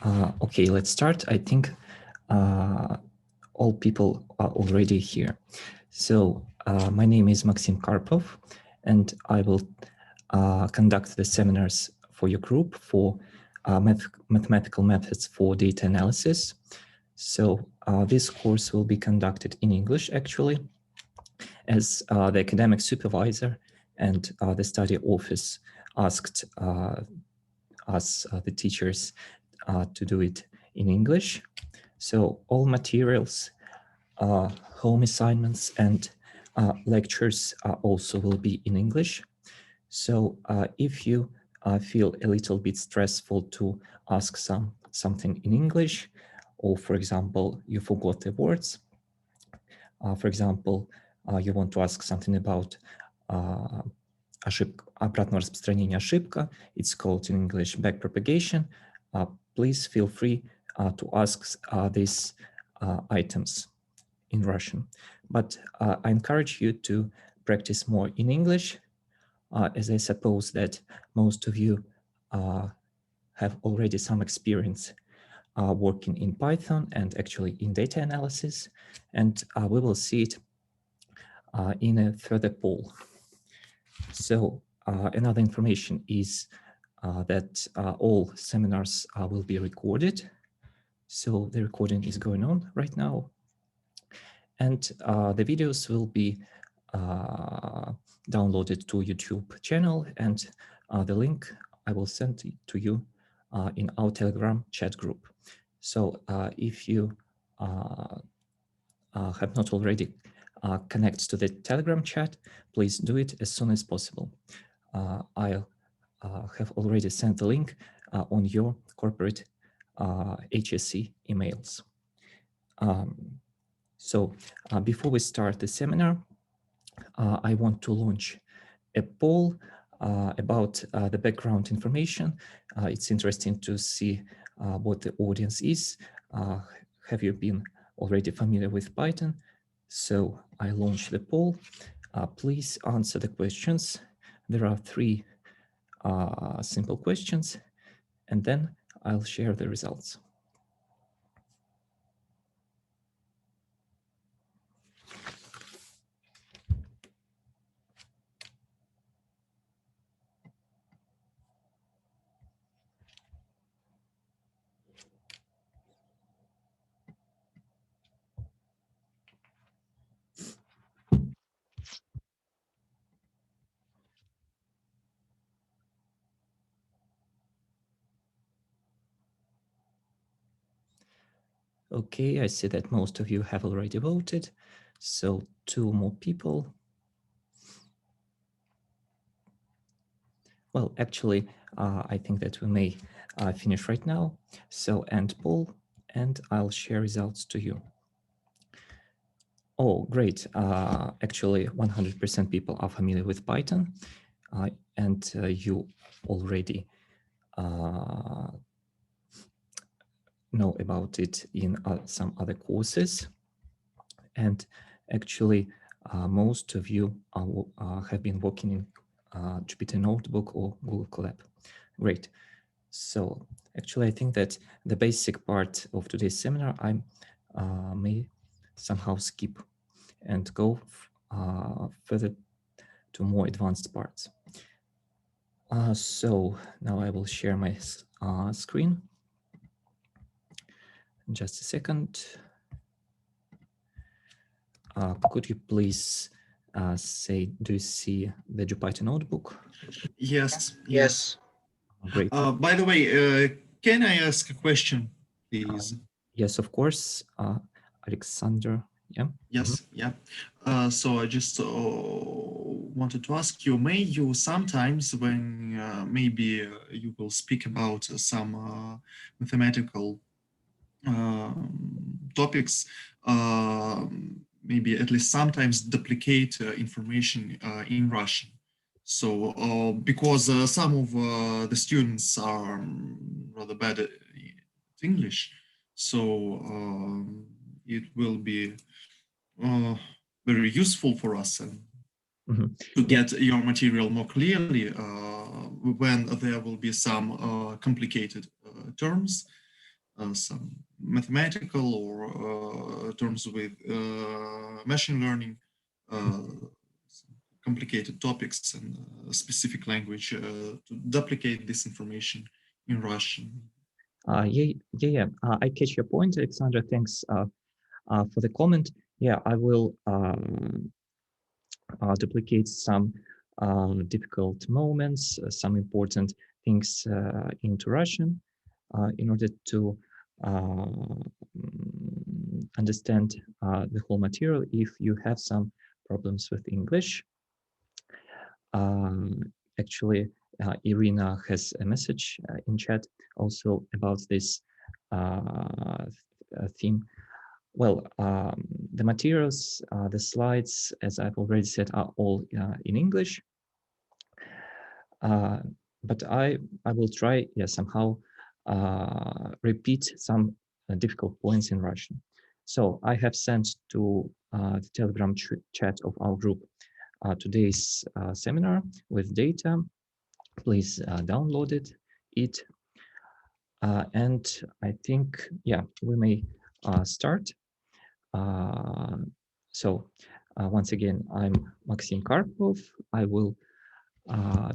Okay, let's start. I think all people are already here. So my name is Maxim Karpov, and I will conduct the seminars for your group for mathematical methods for data analysis. So this course will be conducted in English, actually, as the academic supervisor and the study office asked us, the teachers, to do it in English. So all materials, home assignments, and lectures also will be in English. So if you feel a little bit stressful to ask something in English, or for example, you forgot the words, for example, you want to ask something about ошибка, обратное распространение ошибка, it's called in English backpropagation, please feel free to ask these items in Russian. But I encourage you to practice more in English, as I suppose that most of you have already some experience working in Python and actually in data analysis, and we will see it in a further poll. So another information is that all seminars will be recorded. So the recording is going on right now. And the videos will be downloaded to YouTube channel, and the link I will send to you in our Telegram chat group. So if you have not already connected to the Telegram chat, please do it as soon as possible. I'll have already sent the link on your corporate HSC emails. So before we start the seminar, I want to launch a poll about the background information. It's interesting to see what the audience is. Have you been already familiar with Python? So I launch the poll. Please answer the questions. There are 3 simple questions, and then I'll share the results. Okay, I see that most of you have already voted. So 2 more people. Well, actually, I think that we may finish right now. So end poll, and I'll share results to you. Oh, great. Actually, 100% people are familiar with Python, and you already know about it in some other courses. And actually, most of you have been working in Jupyter Notebook or Google Colab. Great. So actually, I think that the basic part of today's seminar, I may somehow skip and go further to more advanced parts. So now I will share my screen. Just a second. Could you please say, do you see the Jupyter Notebook? Yes, yes. Great. By the way, can I ask a question, please? Yes, of course. Alexander, yeah. Yes, yeah. So I just wanted to ask you, may you sometimes when maybe you will speak about some mathematical topics, maybe at least sometimes duplicate information in Russian. So because some of the students are rather bad at English, so it will be very useful for us and to get your material more clearly when there will be some complicated terms. some mathematical or terms with machine learning, complicated topics and specific language to duplicate this information in Russian. I catch your point, Alexandra. Thanks for the comment. Yeah, I will duplicate some difficult moments, some important things into Russian in order to understand the whole material. If you have some problems with English, actually, Irina has a message in chat also about this theme. Well, the materials, the slides, as I've already said, are all in English. But I will try, somehow repeat some difficult points in Russian. So I have sent to the Telegram chat of our group today's seminar with data. Please download it. And I think, we may start. So once again, I'm Maxim Karpov. I will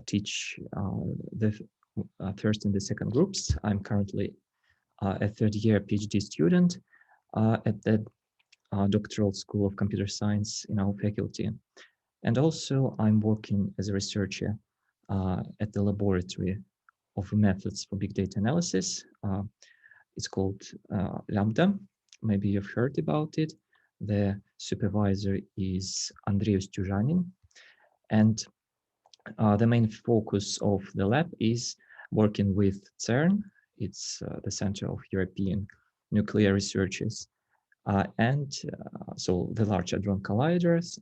teach the first and the second groups. I'm currently a third-year PhD student at the Doctoral School of Computer Science in our faculty. And also I'm working as a researcher at the laboratory of methods for big data analysis. It's called Lambda. Maybe you've heard about it. The supervisor is Andrei Ustюжанин. And the main focus of the lab is working with CERN. It's the Center of European Nuclear Researches. So the Large Hadron Colliders,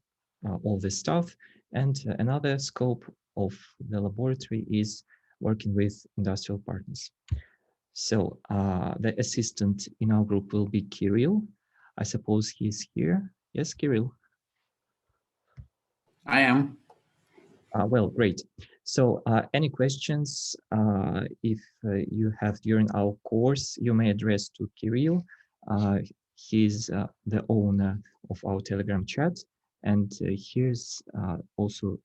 all this stuff. And another scope of the laboratory is working with industrial partners. So the assistant in our group will be Kirill. I suppose he's here. Yes, Kirill. I am. Well, great. So any questions, if you have during our course, you may address to Kirill. He's the owner of our Telegram chat. And here's also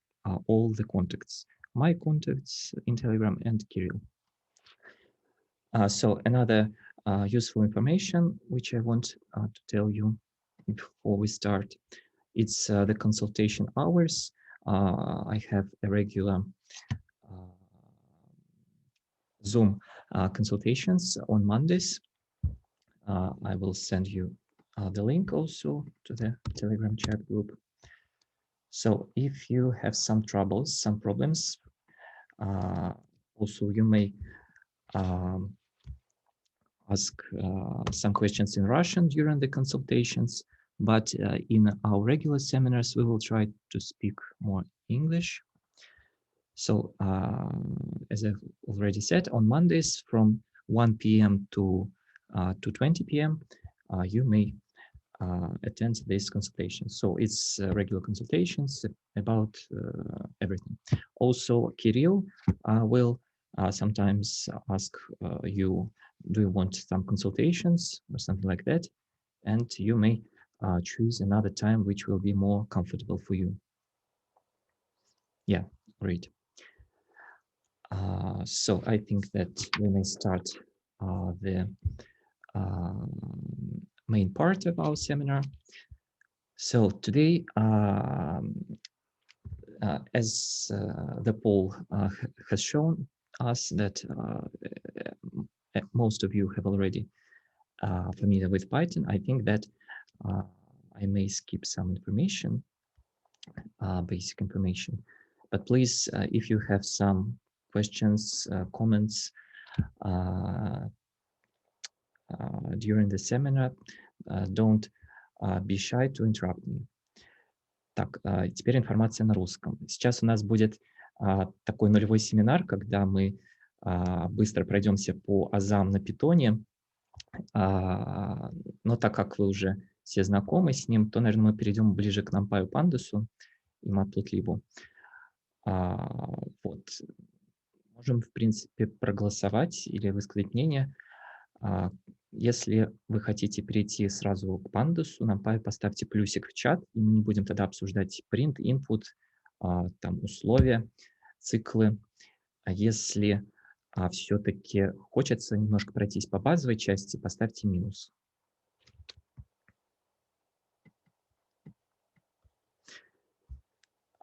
all the contacts, my contacts in Telegram and Kirill. So another useful information which I want to tell you before we start, it's the consultation hours. I have a regular Zoom consultations on Mondays. I will send you the link also to the Telegram chat group. So if you have some troubles, some problems, also you may ask some questions in Russian during the consultations, but in our regular seminars, we will try to speak more English. So as I've already said, on Mondays from 1 p.m. to 20 p.m., you may attend these consultations. So it's regular consultations about everything. Also, Kirill will sometimes ask you, do you want some consultations or something like that? And you may choose another time which will be more comfortable for you. Yeah, great. So I think that we may start the main part of our seminar. So today, as the poll has shown us that most of you have already familiar with Python, I think that I may skip some information, basic information. But please, if you have some questions, comments during the seminar, don't be shy to interrupt me. Так, теперь информация на русском. Сейчас у нас будет такой нулевой семинар, когда мы быстро пройдемся по азам на питоне. Но так как вы уже все знакомы с ним, то, наверное, мы перейдем ближе к Numpy, Pandas и Matplotlib. Вот. Можем, в принципе, проголосовать или высказать мнение. Если вы хотите перейти сразу к Pandas, Numpy поставьте плюсик в чат, и мы не будем тогда обсуждать print, input, там условия, циклы. А если все-таки хочется немножко пройтись по базовой части, поставьте минус.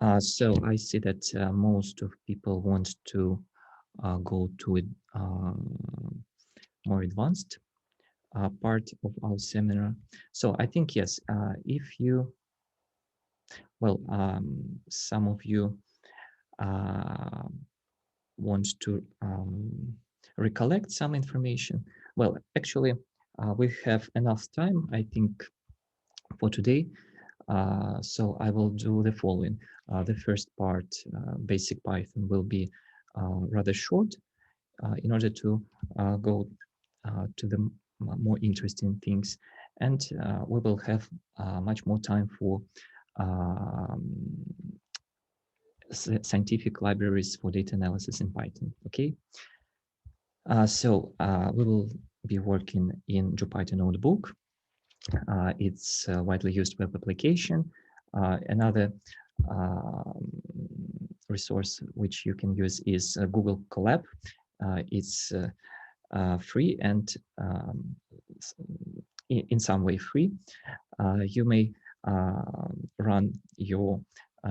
So I see that most of people want to go to more advanced part of our seminar. So I think, yes, if you, well, some of you want to recollect some information. Well, actually, we have enough time, I think, for today. So I will do the following. The first part, basic Python, will be rather short in order to go to the more interesting things. And we will have much more time for scientific libraries for data analysis in Python, okay? So we will be working in Jupyter Notebook. It's a widely used web application. Another resource which you can use is Google Colab. It's free and in some way free. You may run your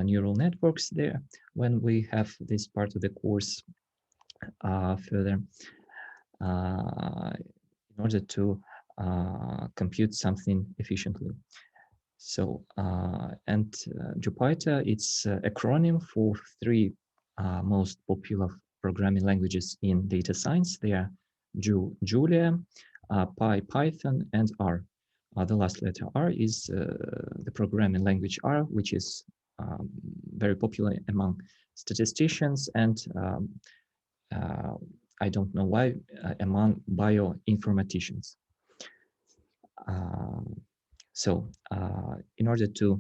neural networks there when we have this part of the course further in order to compute something efficiently. So, Jupyter, it's an acronym for three most popular programming languages in data science. They are Julia, Python, and R. The last letter R is the programming language R, which is very popular among statisticians and I don't know why, among bioinformaticians. So in order to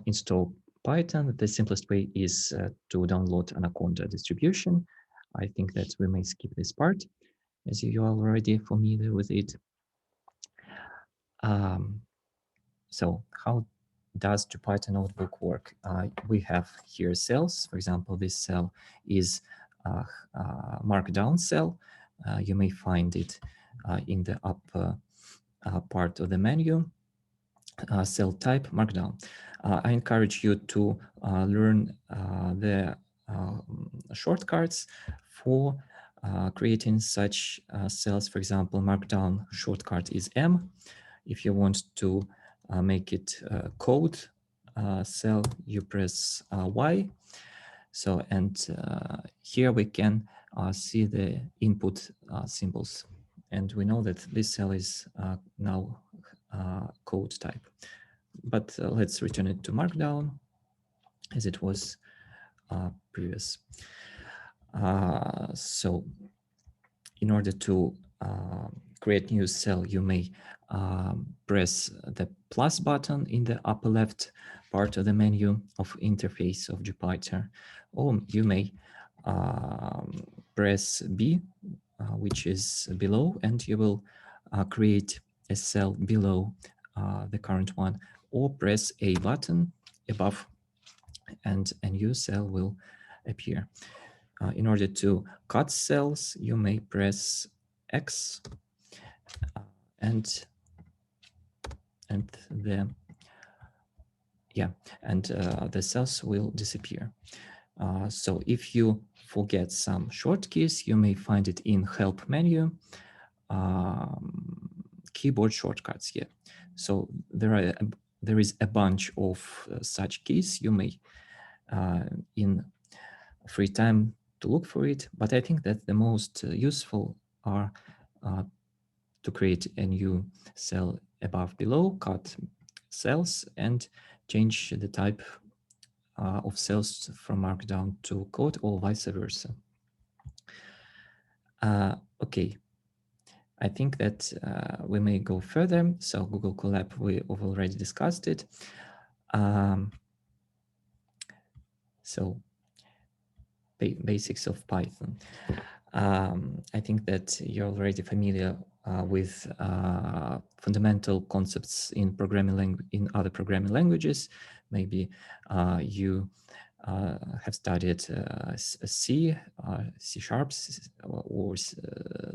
install Python, the simplest way is to download Anaconda distribution. I think that we may skip this part, as you are already familiar with it. So how does Jupyter Notebook work? We have here cells. For example, this cell is a markdown cell. You may find it in the upper part of the menu. Cell type markdown. I encourage you to learn the shortcuts for creating such cells. For example, markdown shortcut is M. If you want to make it code cell, you press Y. So, and here we can see the input symbols. And we know that this cell is now code type. But let's return it to Markdown as it was previous. So in order to create new cell, you may press the plus button in the upper left part of the menu of interface of Jupyter, or you may press B, which is below, and you will create a cell below the current one, or press A button above and a new cell will appear. In order to cut cells, you may press X and the cells will disappear. So if you forget some shortkeys, you may find it in Help menu, keyboard shortcuts here. So there is a bunch of such keys. You may in free time to look for it, but I think that the most useful are to create a new cell above below, cut cells, and change the type of cells from Markdown to code, or vice versa. Okay, I think that we may go further. So Google Colab, we've already discussed it. So basics of Python. I think that you're already familiar with fundamental concepts in in other programming languages. Maybe you have studied C, C Sharp, or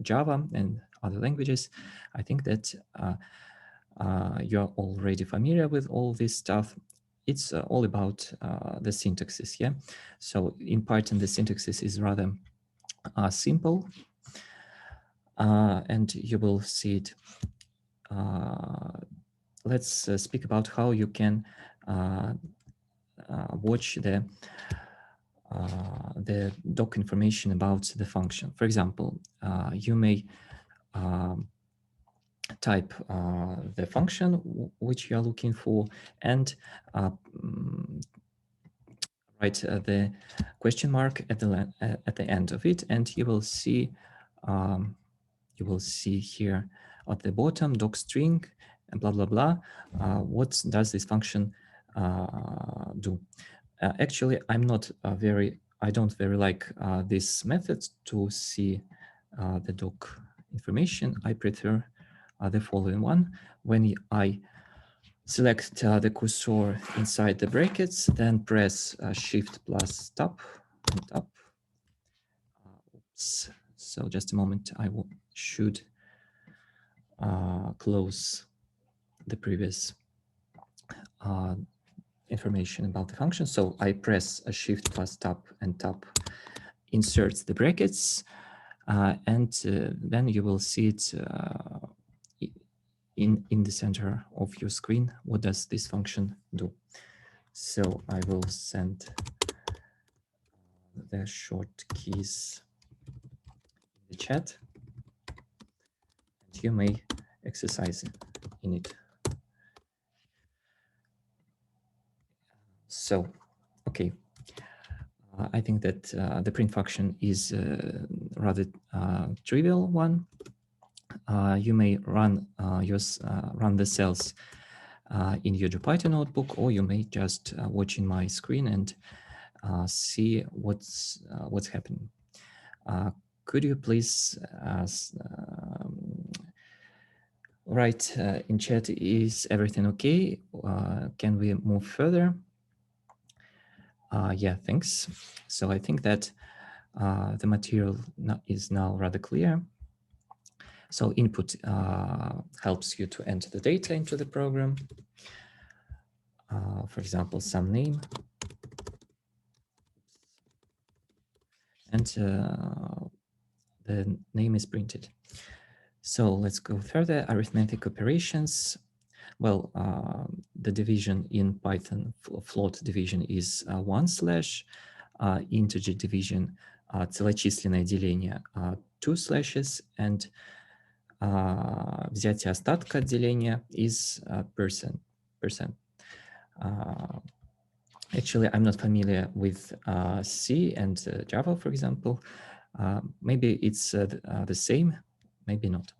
Java and other languages. I think that you're already familiar with all this stuff. It's all about the syntaxes, yeah? So in Python, the syntaxes is rather simple, and you will see it. Let's speak about how you can watch the doc information about the function. For example, you may type the function which you are looking for and write the question mark at the end of it, and you will see here at the bottom doc string and blah blah blah. What does this function do? Actually, I don't very like this method to see the doc information. I prefer the following one. When I select the cursor inside the brackets, then press Shift plus Tab and Tab. Oops. So just a moment, I should close the previous information about the function. So I press a Shift plus Tab, and Tab inserts the brackets, and then you will see it in the center of your screen. What does this function do? So I will send the short keys in the chat, and you may exercise in it. So, okay. I think that the print function is rather trivial one. You may run run the cells in your Jupyter notebook, or you may just watch in my screen and see what's happening. Could you please write in chat, is everything okay? Can we move further? Yeah, thanks. So I think that the material is now rather clear. So input helps you to enter the data into the program. For example, some name. And the name is printed. So let's go further. Arithmetic operations. Well, the division in Python, float division is 1/, integer division, целочисленное деление, 2 slashes, and взятие остатка деления is percent. Actually, I'm not familiar with C and Java, for example. Maybe it's the same, maybe not.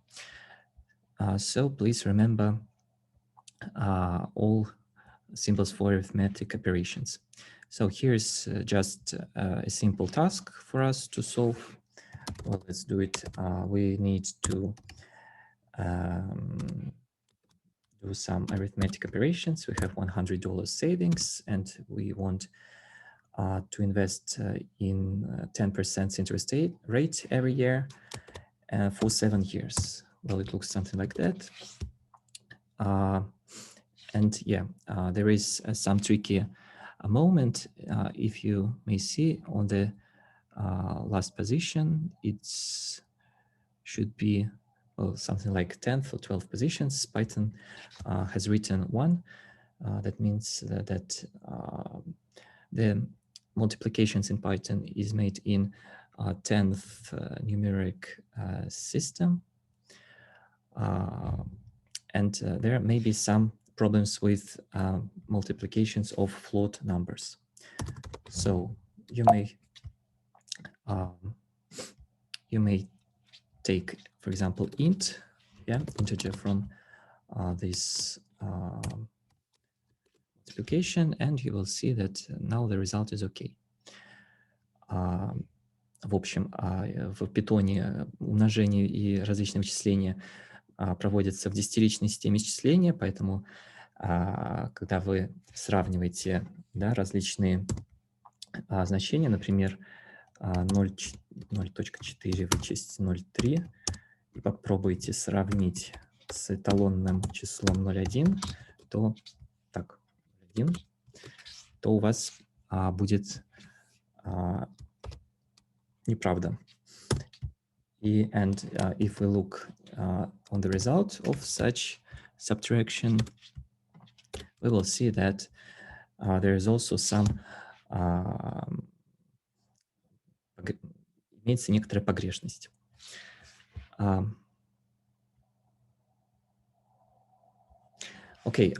So please remember all symbols for arithmetic operations. So here's just a simple task for us to solve. Well, let's do it. We need to do some arithmetic operations. We have $100 savings, and we want to invest in 10% interest rate every year for 7 years. Well, it looks something like that. And yeah, there is some tricky moment. If you may see on the last position, it should be something like 10th or 12th positions. Python has written 1. That means that the multiplications in Python is made in 10th numeric system. And there may be some problems with multiplications of float numbers. So you may take, for example, int, yeah, integer from this multiplication, and you will see that now the result is okay. в общем, в питоне умножение и различные вычисления проводятся в десятиричной системе счисления, поэтому когда вы сравниваете, да, различные значения, например, 0.4 вычесть 0.3, и попробуйте сравнить с эталонным числом 0.1, то так, 1, то у вас будет неправда. And if we look on the result of such subtraction, we will see that there is also some имеется некоторая погрешность. Okay,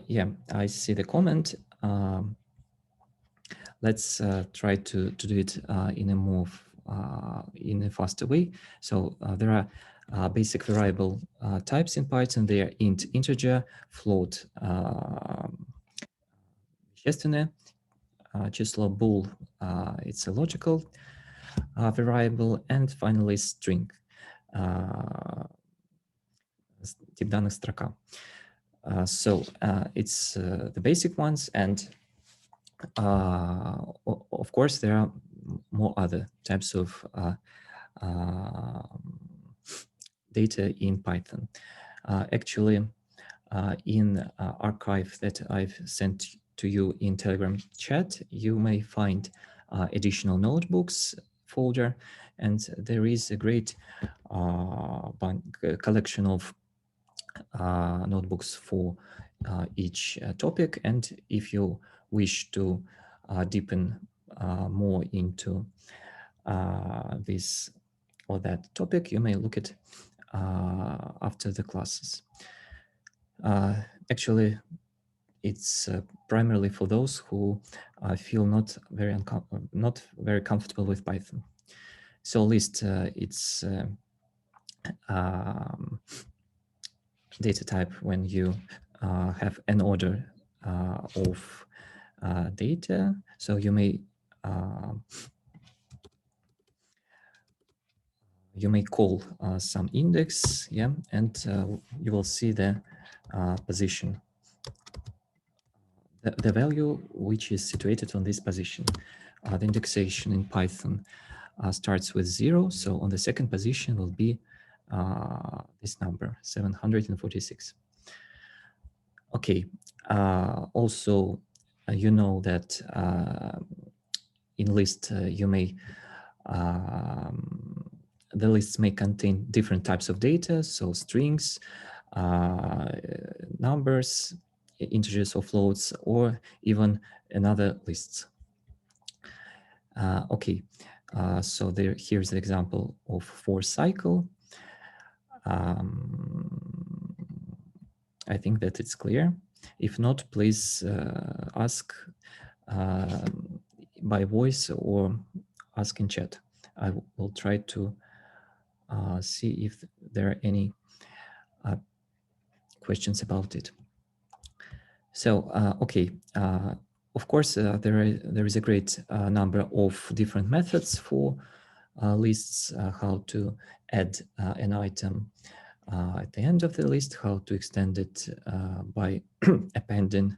yeah, I see the comment. Let's try to do it in a more in a faster way. So there are basic variable types in Python. They are int, integer, float, вещественное число, bool, it's a logical variable, and finally string, тип данных строка. So it's the basic ones, and of course there are more other types of data in Python. Actually, in archive that I've sent to you in Telegram chat, you may find additional notebooks folder, and there is a great collection of notebooks for each topic. And if you wish to deepen more into this or that topic, you may look at after the classes. Actually, it's primarily for those who feel not very comfortable with Python. So at least it's data type when you have an order of data. So you may call some index, yeah, and you will see the position, the value which is situated on this position. The indexation in Python starts with 0, so on the second position will be this number, 746. Okay, also you know that in list you may the lists may contain different types of data, so strings, numbers, integers or floats, or even another lists. Okay, so here's the example of for cycle. I think that it's clear. If not, please ask by voice or ask in chat. I will try to see if there are any questions about it. So, okay, of course, there is a great number of different methods for lists, how to add an item at the end of the list, how to extend it by appending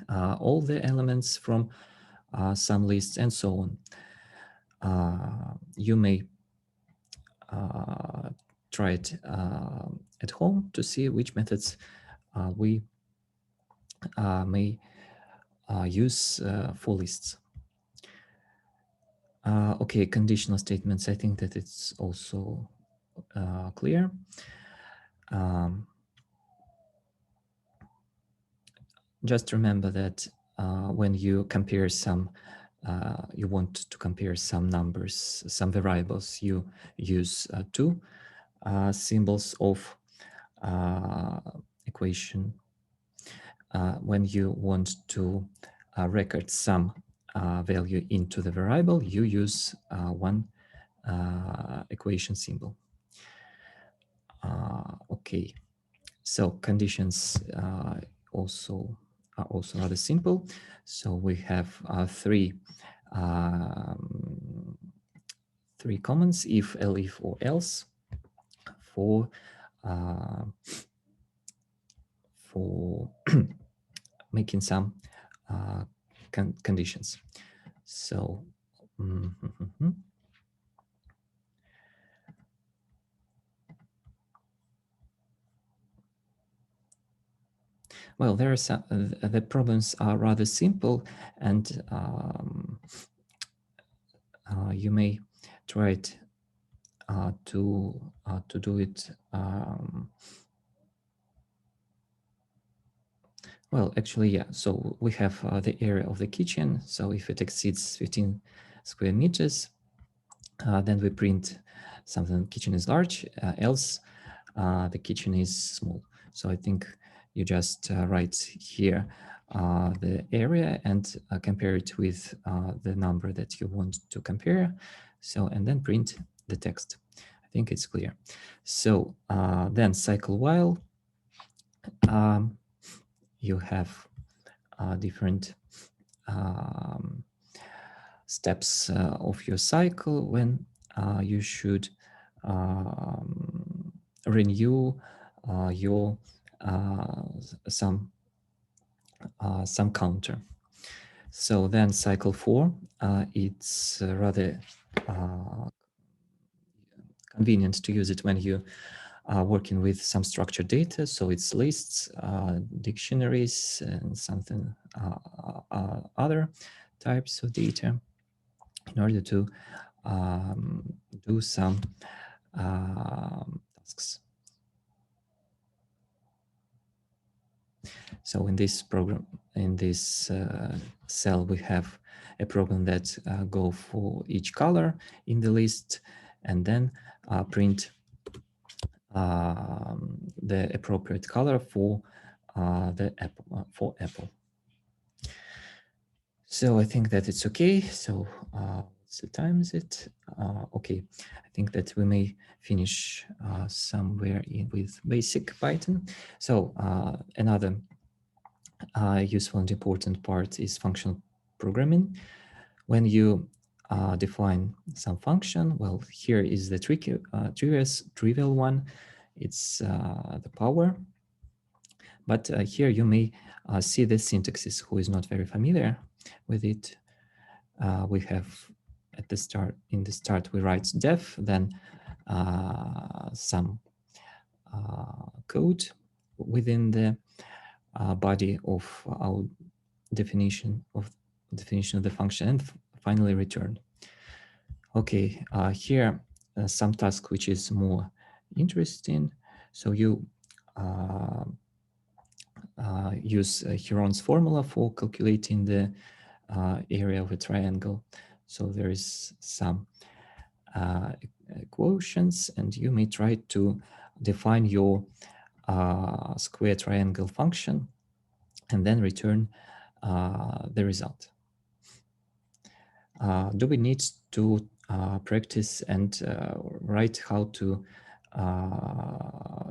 all the elements from some lists, and so on. You may try it at home to see which methods we may use for lists. Okay, conditional statements. I think that it's also clear. Just remember that when you compare some, you want to compare some numbers, some variables, you use two symbols of equation. When you want to record some value into the variable, you use one equation symbol. Okay, so conditions are also rather simple. So we have three three comments: if, elif, or else for making some conditions. So well, there are some, the problems are rather simple, and you may try it to do it. Well, actually, yeah. So we have the area of the kitchen. So if it exceeds 15 square meters, then we print something. Kitchen is large, else the kitchen is small. So I think you just write here the area and compare it with the number that you want to compare. So, and then print the text. I think it's clear. So then cycle while, you have different steps of your cycle when you should renew your some counter. So then cycle 4, it's rather convenient to use it when you are working with some structured data. So it's lists, dictionaries, and something other types of data in order to do some tasks. So in this program, in this cell, we have a program that go for each color in the list, and then print the appropriate color for the apple, for apple. So I think that it's okay. So what's the time is it? Okay, I think that we may finish somewhere with basic Python. So another useful and important part is functional programming. When you define some function, well, here is the trivial one. It's the power. But here you may see the syntaxes. Who is not very familiar with it, we have at the start, in the start, we write def, then some code within the body of our definition of the function, and finally return. Okay, here some task which is more interesting. So you use Heron's formula for calculating the area of a triangle. So there is some quotients, and you may try to define your square triangle function and then return the result. Do we need to practice and write how to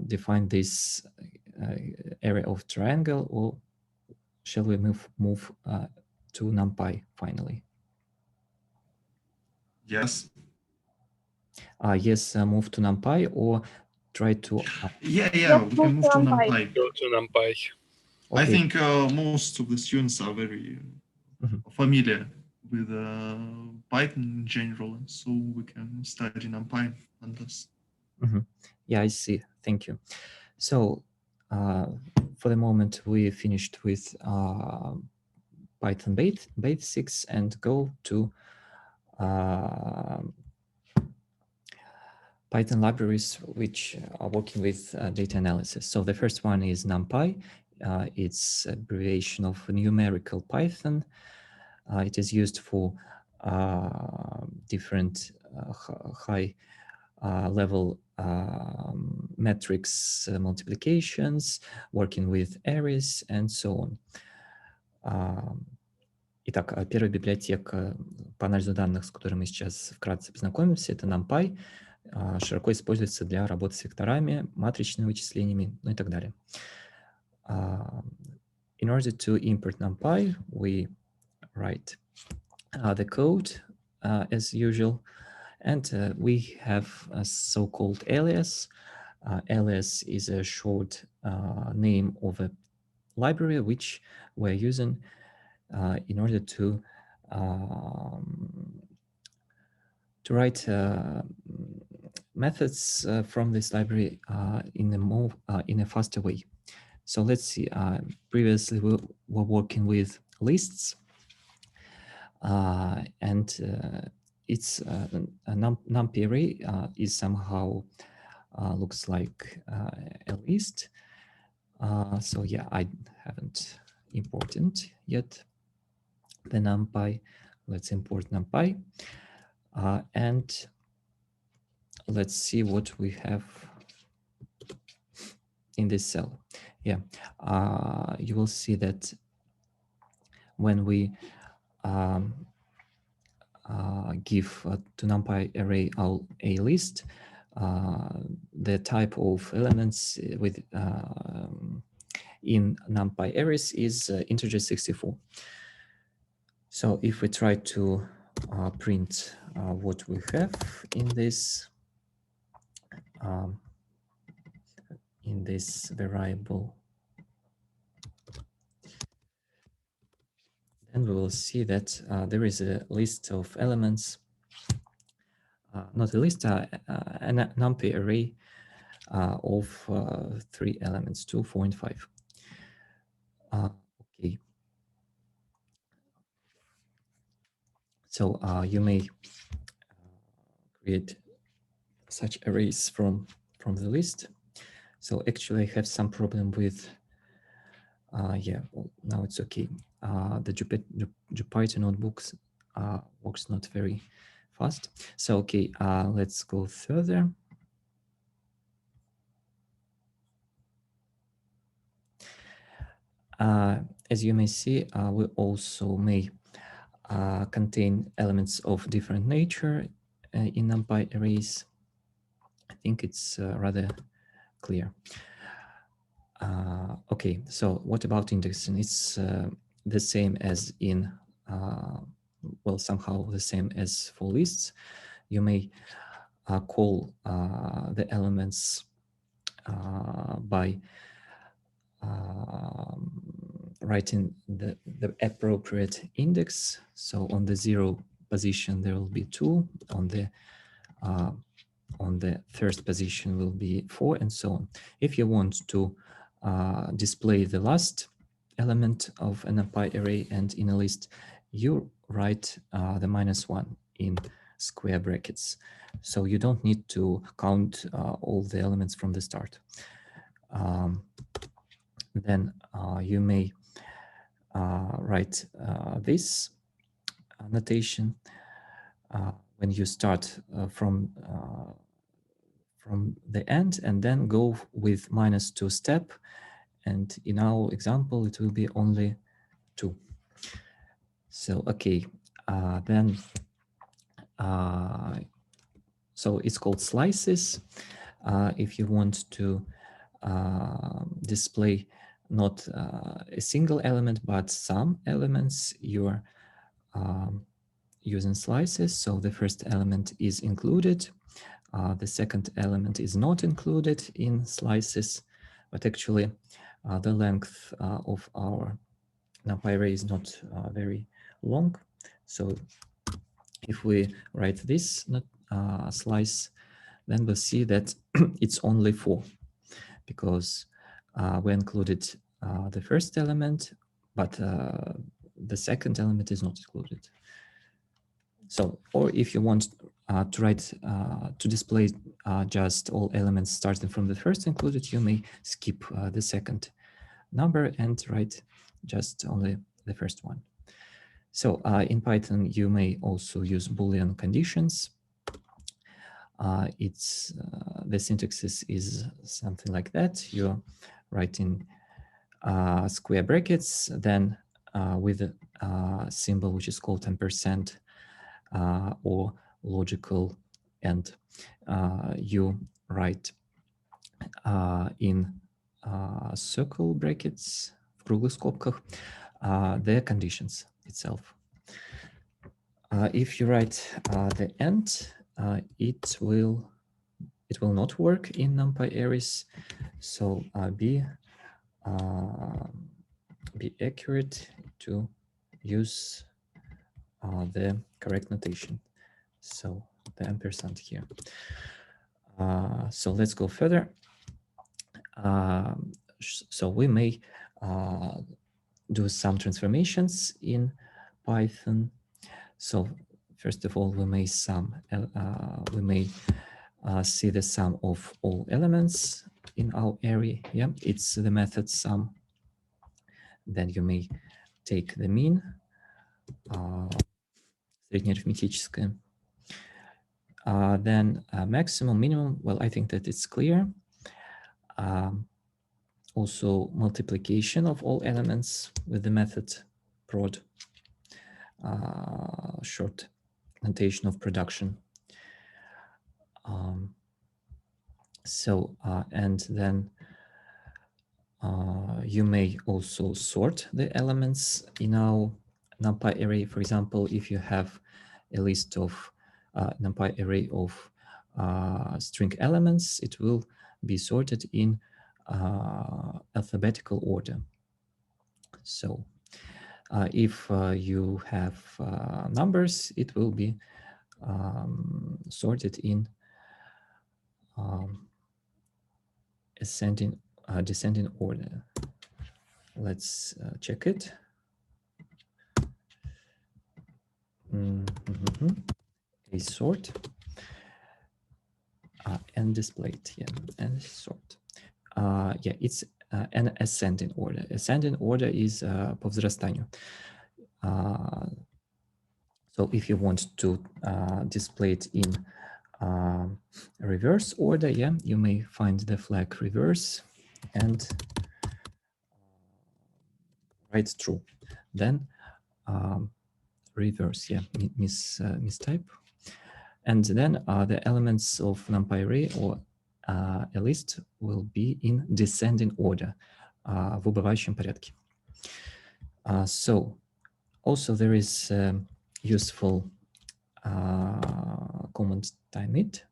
define this area of triangle, or shall we move to Numpy finally? Yes. Yes, move to Numpy, or try to. Yeah, we can move to Numpy. Go to Numpy. Okay. I think most of the students are very familiar with Python in general, so we can study Numpy and Pandas. Yeah, I see. Thank you. So for the moment, we finished with Python basics and go to Python libraries which are working with data analysis. So the first one is Numpy. It's abbreviation of numerical Python. It is used for different high level metrics multiplications, working with arrays, and so on. Итак, первая библиотека по анализу данных, с которой мы сейчас вкратце познакомимся, это Numpy. Широко используется для работы с векторами, матричными вычислениями, ну и так далее. In order to import Numpy, we write the code as usual, And we have a so-called alias. Alias is a short name of a library which we're using in order to write methods from this library in a faster way. So let's see. Previously, we were working with lists, and it's a Numpy array is somehow looks like a list. So yeah, I haven't imported yet the NumPy. Let's import NumPy, and let's see what we have in this cell. Yeah, you will see that when we give to NumPy array a list, the type of elements with in NumPy arrays is integer 64. So if we try to print what we have in this variable, then we will see that there is a list of elements, not a list, a NumPy array of 3 elements, 2, 4, and 5. Okay. So you may create such arrays from the list. So actually, I have some problem with. Yeah, well, now it's okay. The Jupyter notebooks works not very fast. So okay, let's go further. As you may see, we also may contain elements of different nature in NumPy arrays. I think it's rather clear. Okay, so what about indexing? It's the same as in, well, somehow the same as for lists. You may call the elements by writing the appropriate index. So on the 0 position, there will be 2. On the first position will be 4, and so on. If you want to display the last element of an NumPy array and in a list, you write the -1 in square brackets. So you don't need to count all the elements from the start. Then you may write this notation when you start from the end and then go with -2 step. And in our example, it will be only 2. So, okay, then, so it's called slices. If you want to display not a single element, but some elements, you're using slices. So the first element is included. The second element is not included in slices, but actually the length of our NumPy array is not very long. So if we write this slice, then we'll see that it's only 4, because we included the first element, but the second element is not included. So, or if you want to write to display just all elements starting from the first included, you may skip the second number and write just only the first one. So in Python, you may also use Boolean conditions. The syntax is something like that. You're writing square brackets, then with a symbol which is called ampersand or logical end. You write in circle brackets, в круглых скобках, the conditions itself. If you write the end, it will not work in NumPy arrays. So be accurate to use the correct notation. So the ampersand here. So let's go further. So we may do some transformations in Python. So first of all, we may see the sum of all elements in our array. Yeah, it's the method sum. Then you may take the mean, среднеарифметическое. Then maximum, minimum. Well, I think that it's clear. Also multiplication of all elements with the method prod, short notation of production. And then you may also sort the elements in our NumPy array. For example, if you have a list of NumPy array of string elements, it will be sorted in alphabetical order. So if you have numbers, it will be sorted in descending order. Let's check it. A sort and displayed, yeah, and sort. Yeah, it's an ascending order. Ascending order is по возрастанию. So if you want to display it in reverse order, yeah, you may find the flag reverse and write true. Then reverse, yeah, mistype. And then the elements of NumPy array or a list will be in descending order, в убывающем порядке. So also there is useful command timeit.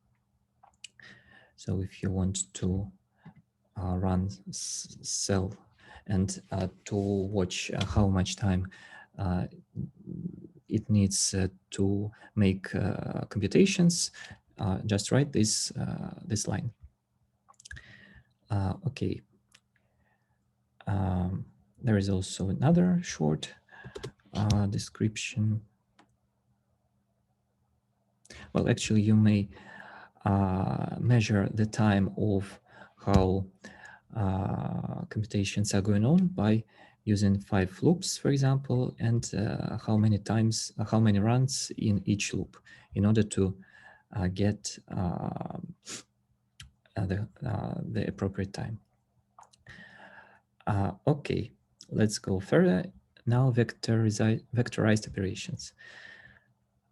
So if you want to run cell and to watch how much time it needs to make computations, just write this line. Okay. There is also another short description. Well, actually, you may measure the time of how computations are going on by using 5 loops, for example, and how many runs in each loop in order to get the appropriate time. Okay, let's go further. Now, vectorized operations.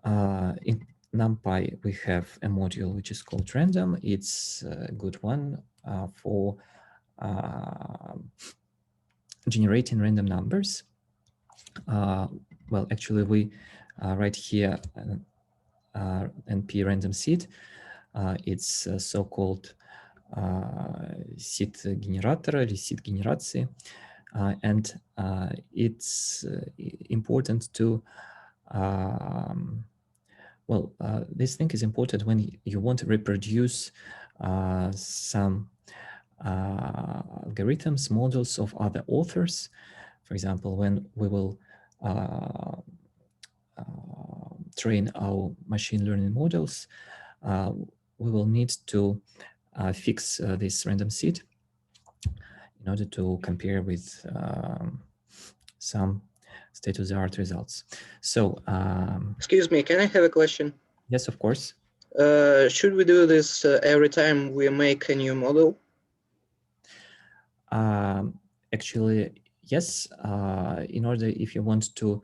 In NumPy, we have a module which is called random. It's a good one for generating random numbers. Well, actually, we write here NP random seed. It's a so-called seed generator, or seed генерации, and it's important to this thing is important when you want to reproduce some algorithms, models of other authors. For example, when we will train our machine learning models, we will need to fix this random seed in order to compare with some state-of-the-art results. So, excuse me, can I have a question? Yes, of course. Should we do this every time we make a new model? Actually, yes. In order, if you want to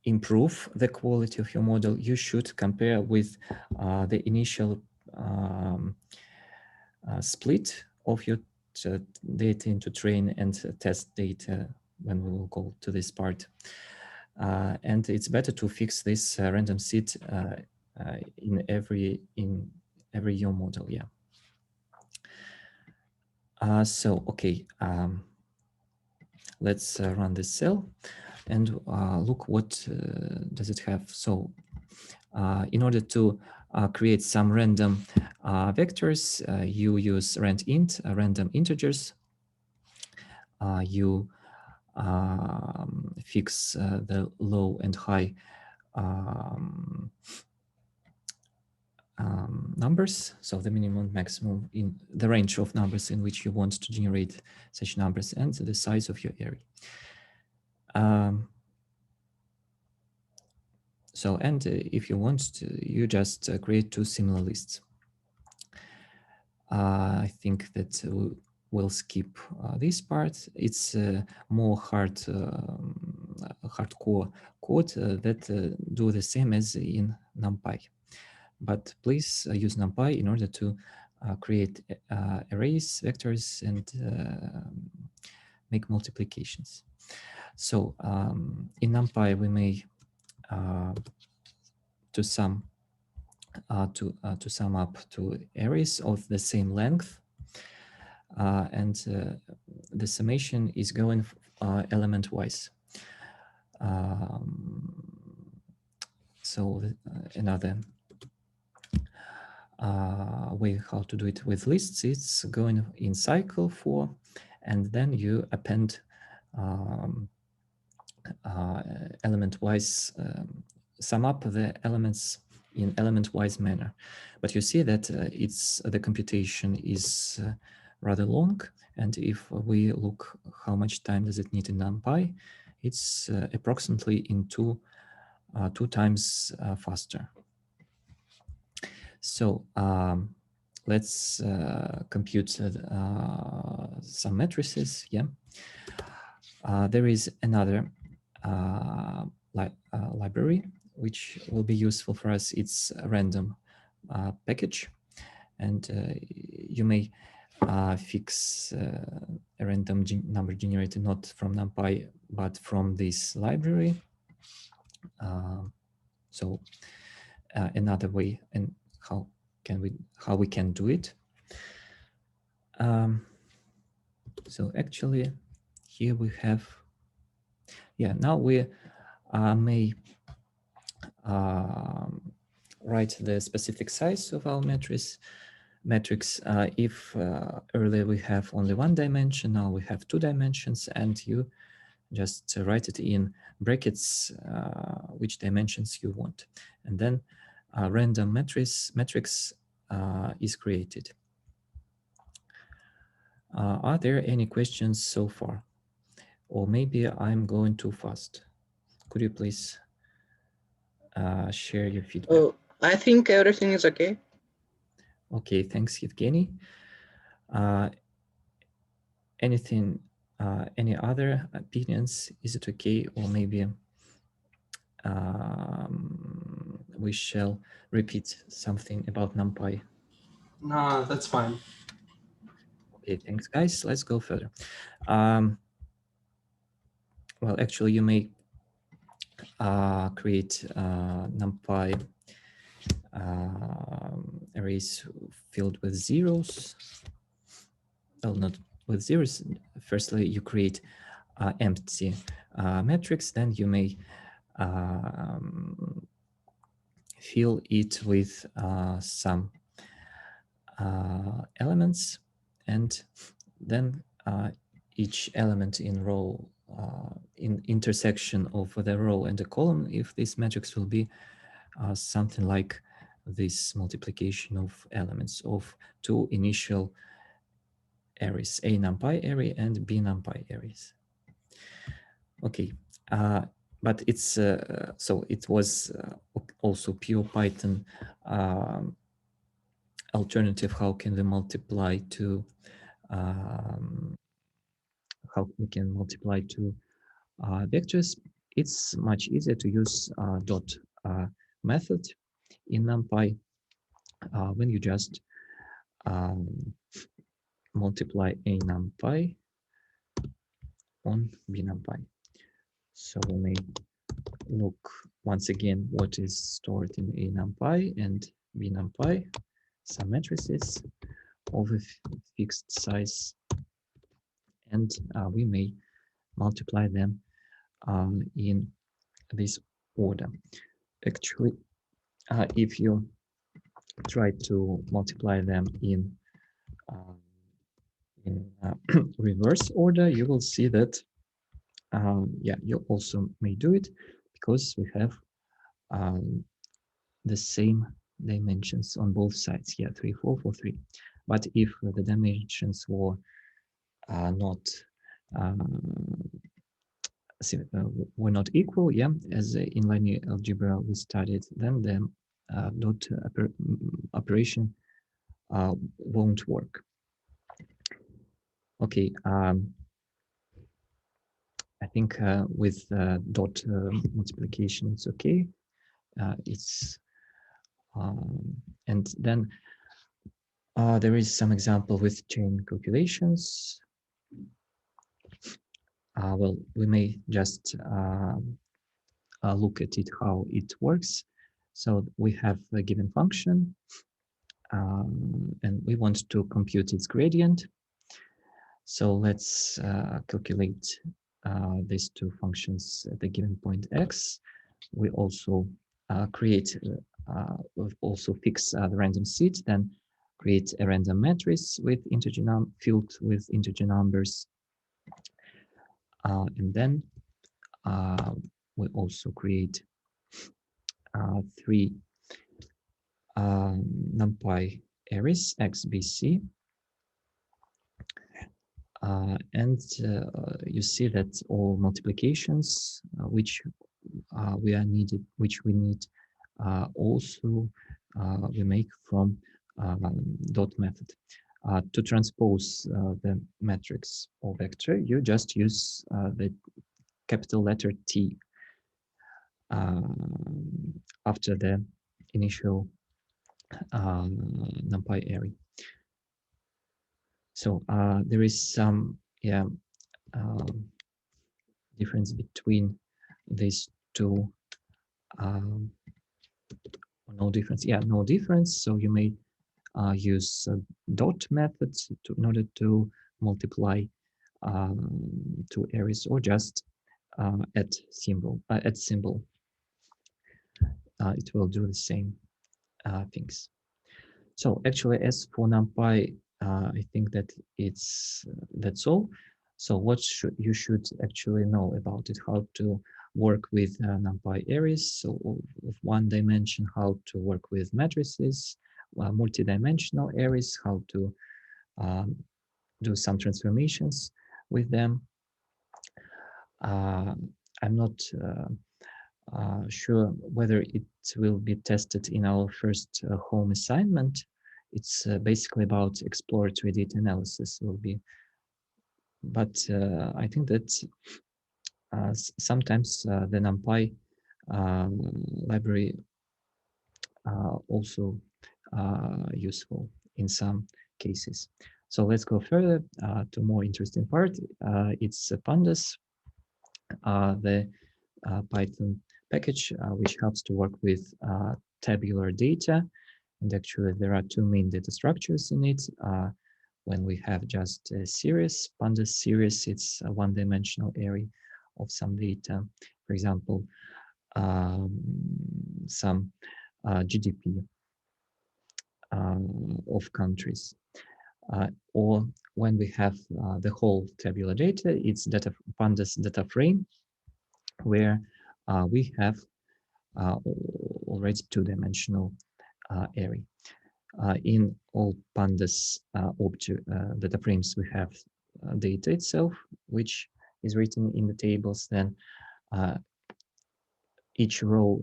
improve the quality of your model, you should compare with the initial split of your data into train and test data when we will go to this part. And it's better to fix this random seed in every your model. Yeah. So okay, let's run this cell and look what does it have. So in order to create some random vectors, you use randint, random integers. You fix the low and high numbers, so the minimum, maximum in the range of numbers in which you want to generate such numbers, and the size of your array. So, and if you want to, you just create two similar lists. I think that we'll skip this part. It's more hardcore code that do the same as in Numpy. But please use Numpy in order to create arrays, vectors, and make multiplications. So in Numpy, we may to sum up two arrays of the same length, and the summation is going element wise. So another way how to do it with lists, it's going in cycle for, and then you append element-wise, sum up the elements in element-wise manner. But you see that the computation is rather long, and if we look how much time does it need in Numpy, it's approximately in two times faster. So let's compute some matrices. Yeah, there is another library which will be useful for us. It's a random package, and you may fix a random number generator not from Numpy but from this library. So another way, and how we can do it. So actually here we have, yeah, now we may write the specific size of our matrix. If earlier we have only one dimension, now we have 2 dimensions, and you just write it in brackets which dimensions you want, and then a random matrix is created. Are there any questions so far? Or maybe I'm going too fast. Could you please share your feedback? Oh, I think everything is okay. Okay, thanks, Evgeny. Anything, any other opinions? Is it okay? Or maybe we shall repeat something about Numpy? No, that's fine. Okay, thanks, guys. Let's go further. Well, actually, you may create Numpy arrays filled with zeros. Well, not with zeros. Firstly, you create empty matrix, then you may fill it with some elements, and then each element in row, in intersection of the row and the column, if this matrix will be something like this multiplication of elements of 2 initial arrays, A Numpy array and B Numpy arrays. Okay, but it's so it was also pure Python alternative. How can we multiply to how we can multiply to vectors? It's much easier to use dot method in Numpy when you just multiply A Numpy on B Numpy. So we may look once again what is stored in a NumPy and bNumPy, some matrices of a fixed size, and we may multiply them in this order. Actually, if you try to multiply them in reverse order, you will see that yeah, you also may do it because we have the same dimensions on both sides. Yeah, 3, 4, 4, 3. But if the dimensions were not were not equal, yeah, as in linear algebra we studied, then the dot operation won't work. Okay, I think with dot multiplication it's okay. It's and then there is some example with chain calculations. Well, we may just look at it how it works. So we have a given function, and we want to compute its gradient. So let's calculate these two functions at the given point x. We also create, also fix the random seed, then create a random matrix with integer filled with integer numbers, and then we also create 3 NumPy arrays x, b, c. And you see that all multiplications which we need also we make from dot method. To transpose the matrix or vector, you just use the capital letter T after the initial NumPy array. So there is some difference between these two. No difference. Yeah, no difference. So you may use dot methods in order to multiply two arrays, or just add symbol. It will do the same things. So actually, as for NumPy, I think that that's all. So what you should actually know about it: how to work with NumPy arrays, so of one dimension, how to work with matrices, multi-dimensional arrays, how to do some transformations with them. I'm not sure whether it will be tested in our first home assignment. It's basically about exploratory data analysis will be, but I think that sometimes the NumPy library also useful in some cases. So let's go further to more interesting part. It's Pandas, the Python package which helps to work with tabular data. And actually there are two main data structures in it. When we have just a series, Pandas series, it's a one-dimensional array of some data. For example, some GDP of countries. Or when we have the whole tabular data, it's Pandas data frame, where we have already two-dimensional array. In all Pandas data frames, we have data itself, which is written in the tables. Then each row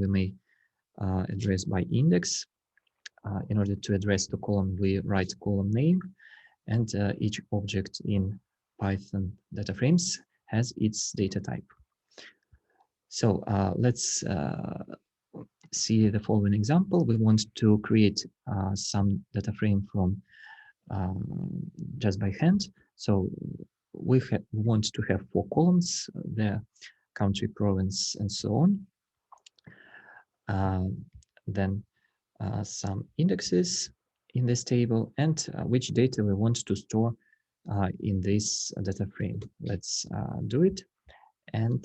we may address by index. In order to address the column, we write column name, and each object in Python data frames has its data type. So let's see the following example. We want to create some data frame from just by hand. So we want to have 4 columns. The country, province, and so on. Then some indexes in this table and which data we want to store in this data frame. Let's do it and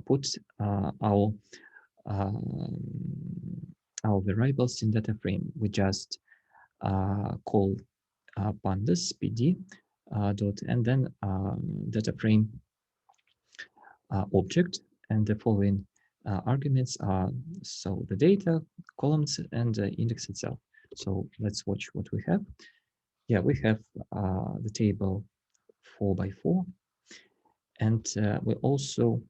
put our variables in data frame. We just call pandas pd dot and then data frame object, and the following arguments are so the data, columns, and the index itself. So let's watch what we have. Yeah, we have the table 4 by 4, and we also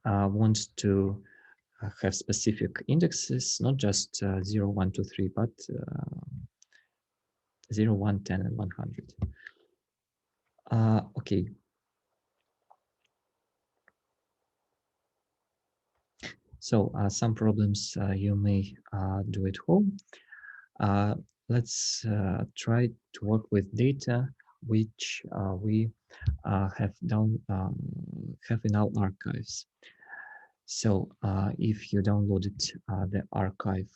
want to have specific indexes, not just 0, 1, 2, 3, but 0, 1, 10, and 100. Okay. So some problems you may do at home. Let's try to work with data which we have in our archives. So if you downloaded the archive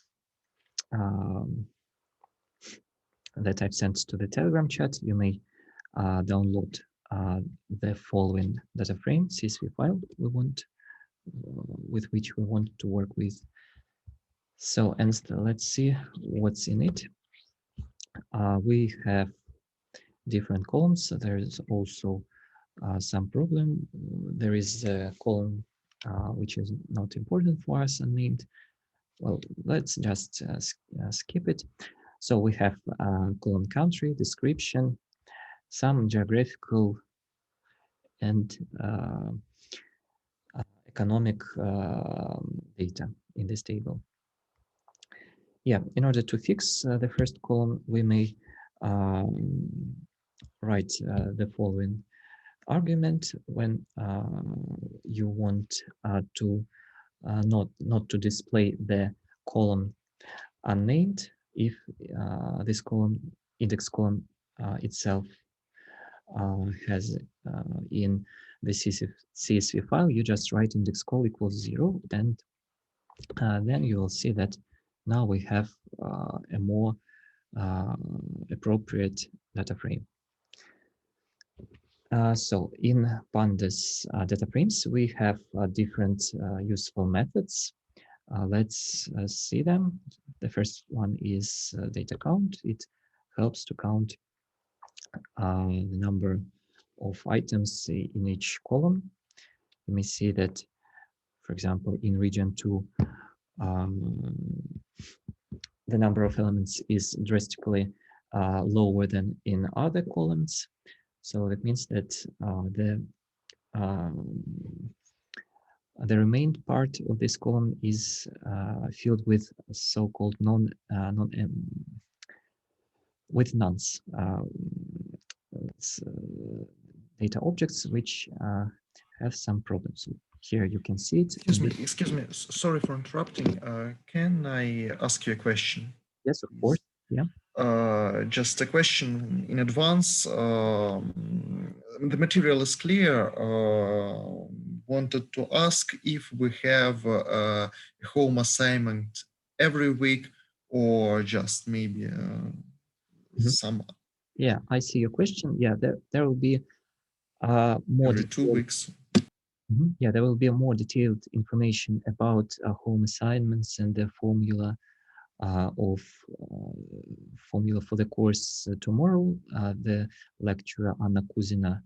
that I've sent to the Telegram chat, you may download the following data frame CSV file we want with which we want to work with. So, and let's see what's in it. We have different columns. So there is also some problem. There is a column which is not important for us, unnamed. Well, let's just skip it. So we have column country, description, some geographical and economic data in this table. Yeah, in order to fix the first column, we may write the following argument when you want to not to display the column unnamed. If this column, index column itself has in the CSV file, you just write index col equals 0, and then you will see that now we have a more appropriate data frame. So in Pandas data frames, we have different useful methods. Let's see them. The first one is data count. It helps to count the number of items in each column. You may see that, for example, in region 2, the number of elements is drastically lower than in other columns. So that means that the remaining part of this column is filled with so-called with nonce data objects which have some problems. Here you can see it. Excuse me. Sorry for interrupting. Can I ask you a question? Yes, of course. Yeah. Just a question in advance. The material is clear. Wanted to ask if we have a home assignment every week or just maybe some. Yeah, I see your question. Yeah, there will be more every 2 weeks. Yeah, there will be more detailed information about home assignments and the formula formula for the course tomorrow. The lecturer Anna Kuzina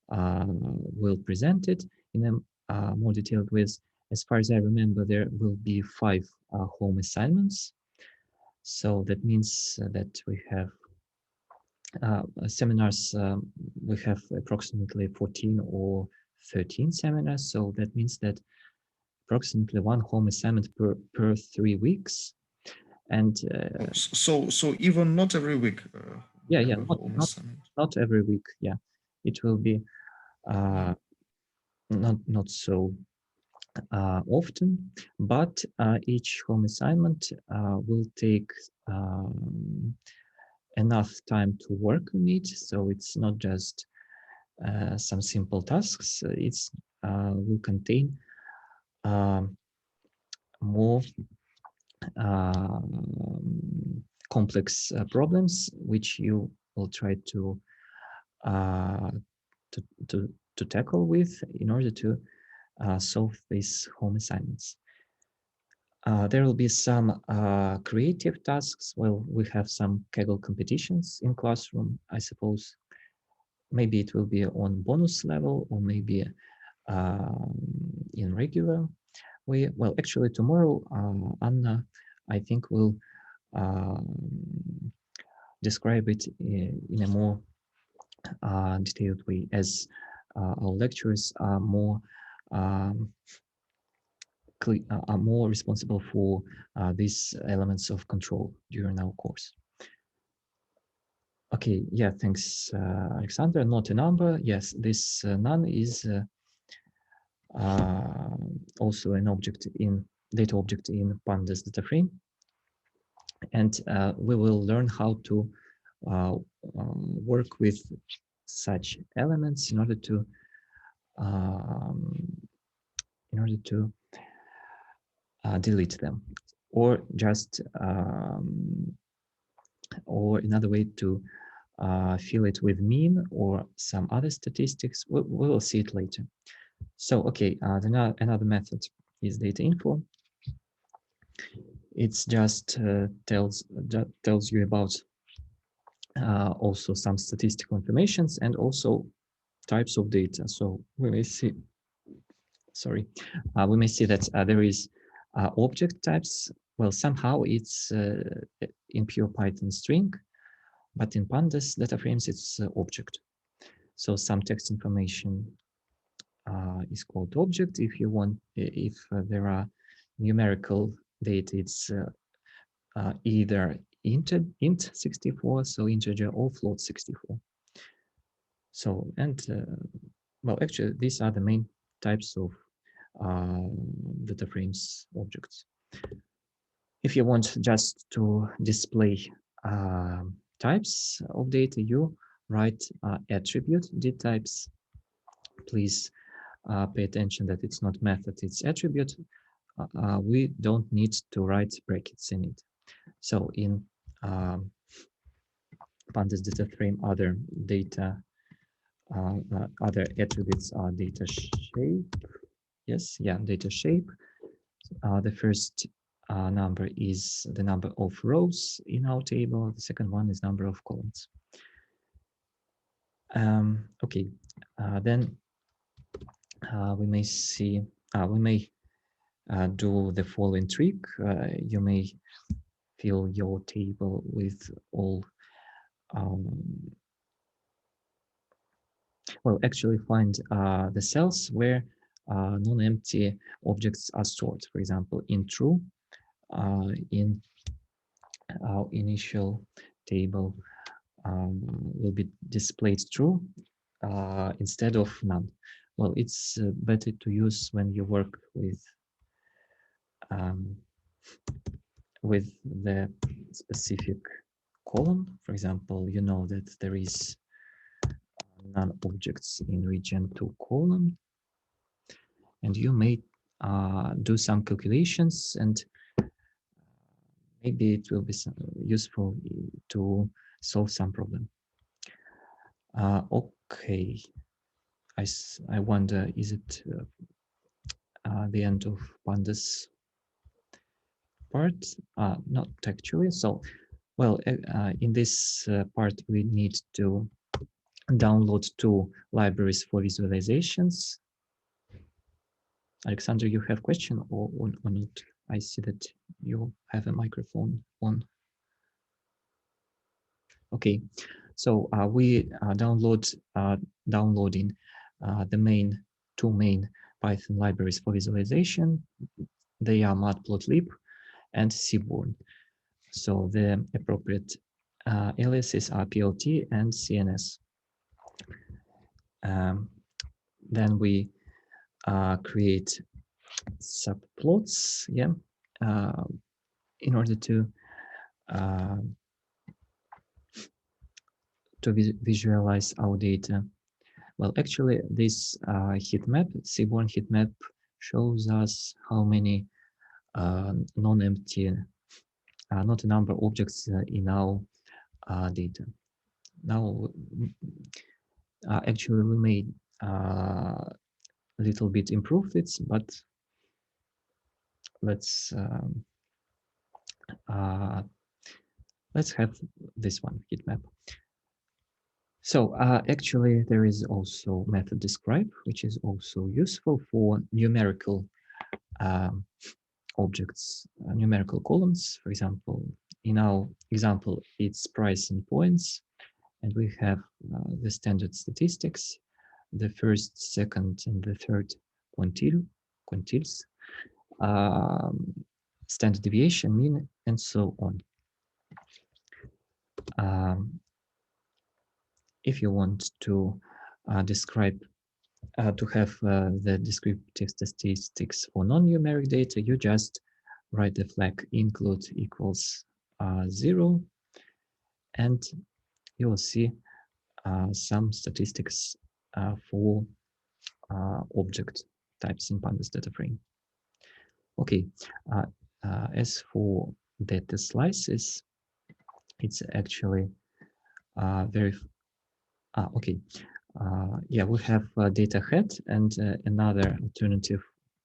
will present it in a more detailed way. As far as I remember, there will be 5 home assignments. So that means that we have seminars. We have approximately 14 or 13 seminars. So that means that approximately 1 home assignment per 3 weeks. And so even not every week. Yeah, not every week. Yeah, it will be not so often, but each home assignment will take enough time to work on it. So it's not just some simple tasks. It's will contain more complex problems, which you will try to tackle with in order to solve these home assignments. There will be some creative tasks. Well, we have some Kaggle competitions in classroom, I suppose. Maybe it will be on bonus level, or maybe in regular way. Well, actually tomorrow, Anna, I think, will describe it in a more detailed way, as our lecturers are more responsible for these elements of control during our course. Okay, yeah, thanks, Alexander. Not a number. Yes, this none is also an object in data object in Pandas data frame, and we will learn how to work with such elements in order to delete them, or just or another way to fill it with mean or some other statistics. We will see it later. So, okay, another method is data info. It's just tells you about also some statistical informations and also types of data. So we may see, sorry, we may see that there is object types. Well, somehow it's in pure Python string, but in Pandas data frames it's object. So some text information is called object. If you want, if there are numerical data, it's either int 64, so integer, or float 64. So, and well, actually, these are the main types of data frames objects. If you want just to display types of data, you write attribute dtypes. Please pay attention that it's not method, it's attribute. We don't need to write brackets in it. So in Pandas data frame, other attributes are data shape. Yes, yeah, data shape. The first number is the number of rows in our table. The second one is number of columns. Okay, then we may see, we may do the following trick. You may fill your table with all, well, actually find the cells where non-empty objects are stored. For example, in true, in our initial table will be displayed true instead of none. Well, it's better to use when you work with the specific column. For example, you know that there is none objects in region 2 column, and you may do some calculations, and maybe it will be useful to solve some problem. Okay, I wonder, is it the end of Pandas part? Not actually. So, well, in this part, we need to download 2 libraries for visualizations. Alexander, you have a question or not? I see that you have a microphone on. Okay, so we downloading the 2 main Python libraries for visualization. They are Matplotlib and Seaborn. So the appropriate aliases are PLT and CNS. Then we create subplots, yeah, in order to visualize our data. Well, actually, this heat map, Seaborn heat map, shows us how many non-empty, not a number objects in our data. Now, actually, we may a little bit improve it, but let's have this one, heat map. So actually, there is also method describe, which is also useful for numerical objects, numerical columns. For example, in our example, it's price and points, and we have the standard statistics, the first, second, and the third quantiles, standard deviation, mean, and so on. If you want to describe, to have the descriptive statistics for non-numeric data, you just write the flag include equals 0, and you will see some statistics for object types in Pandas data frame. Okay, as for data slices, it's actually very okay. Yeah, we have data head, and another alternative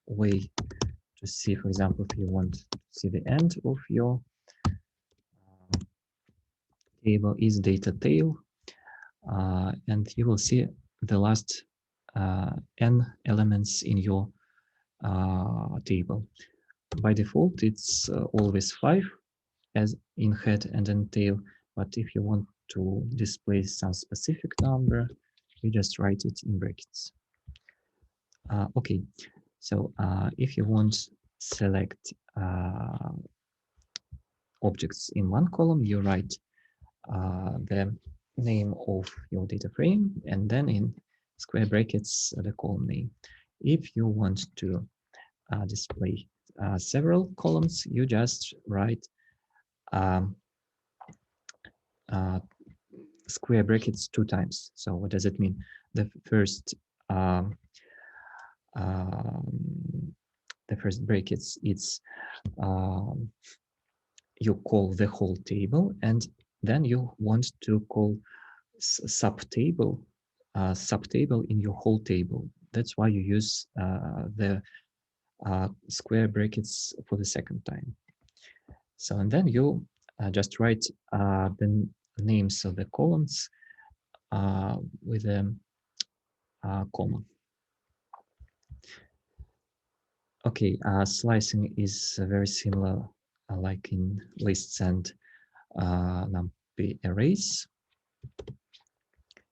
way to see, for example, if you want to see the end of your table is data tail, and you will see the last n elements in your table. By default, it's always 5 as in head and in tail, but if you want to display some specific number, you just write it in brackets. Okay, so if you want to select objects in one column, you write the name of your data frame, and then in square brackets, the column name. If you want to display several columns, you just write square brackets 2 times. So what does it mean? The first brackets, it's you call the whole table, and then you want to call subtable in your whole table. That's why you use the square brackets for the second time. So, and then you just write the names of the columns with a comma. Okay, slicing is very similar like in lists and Numpy arrays.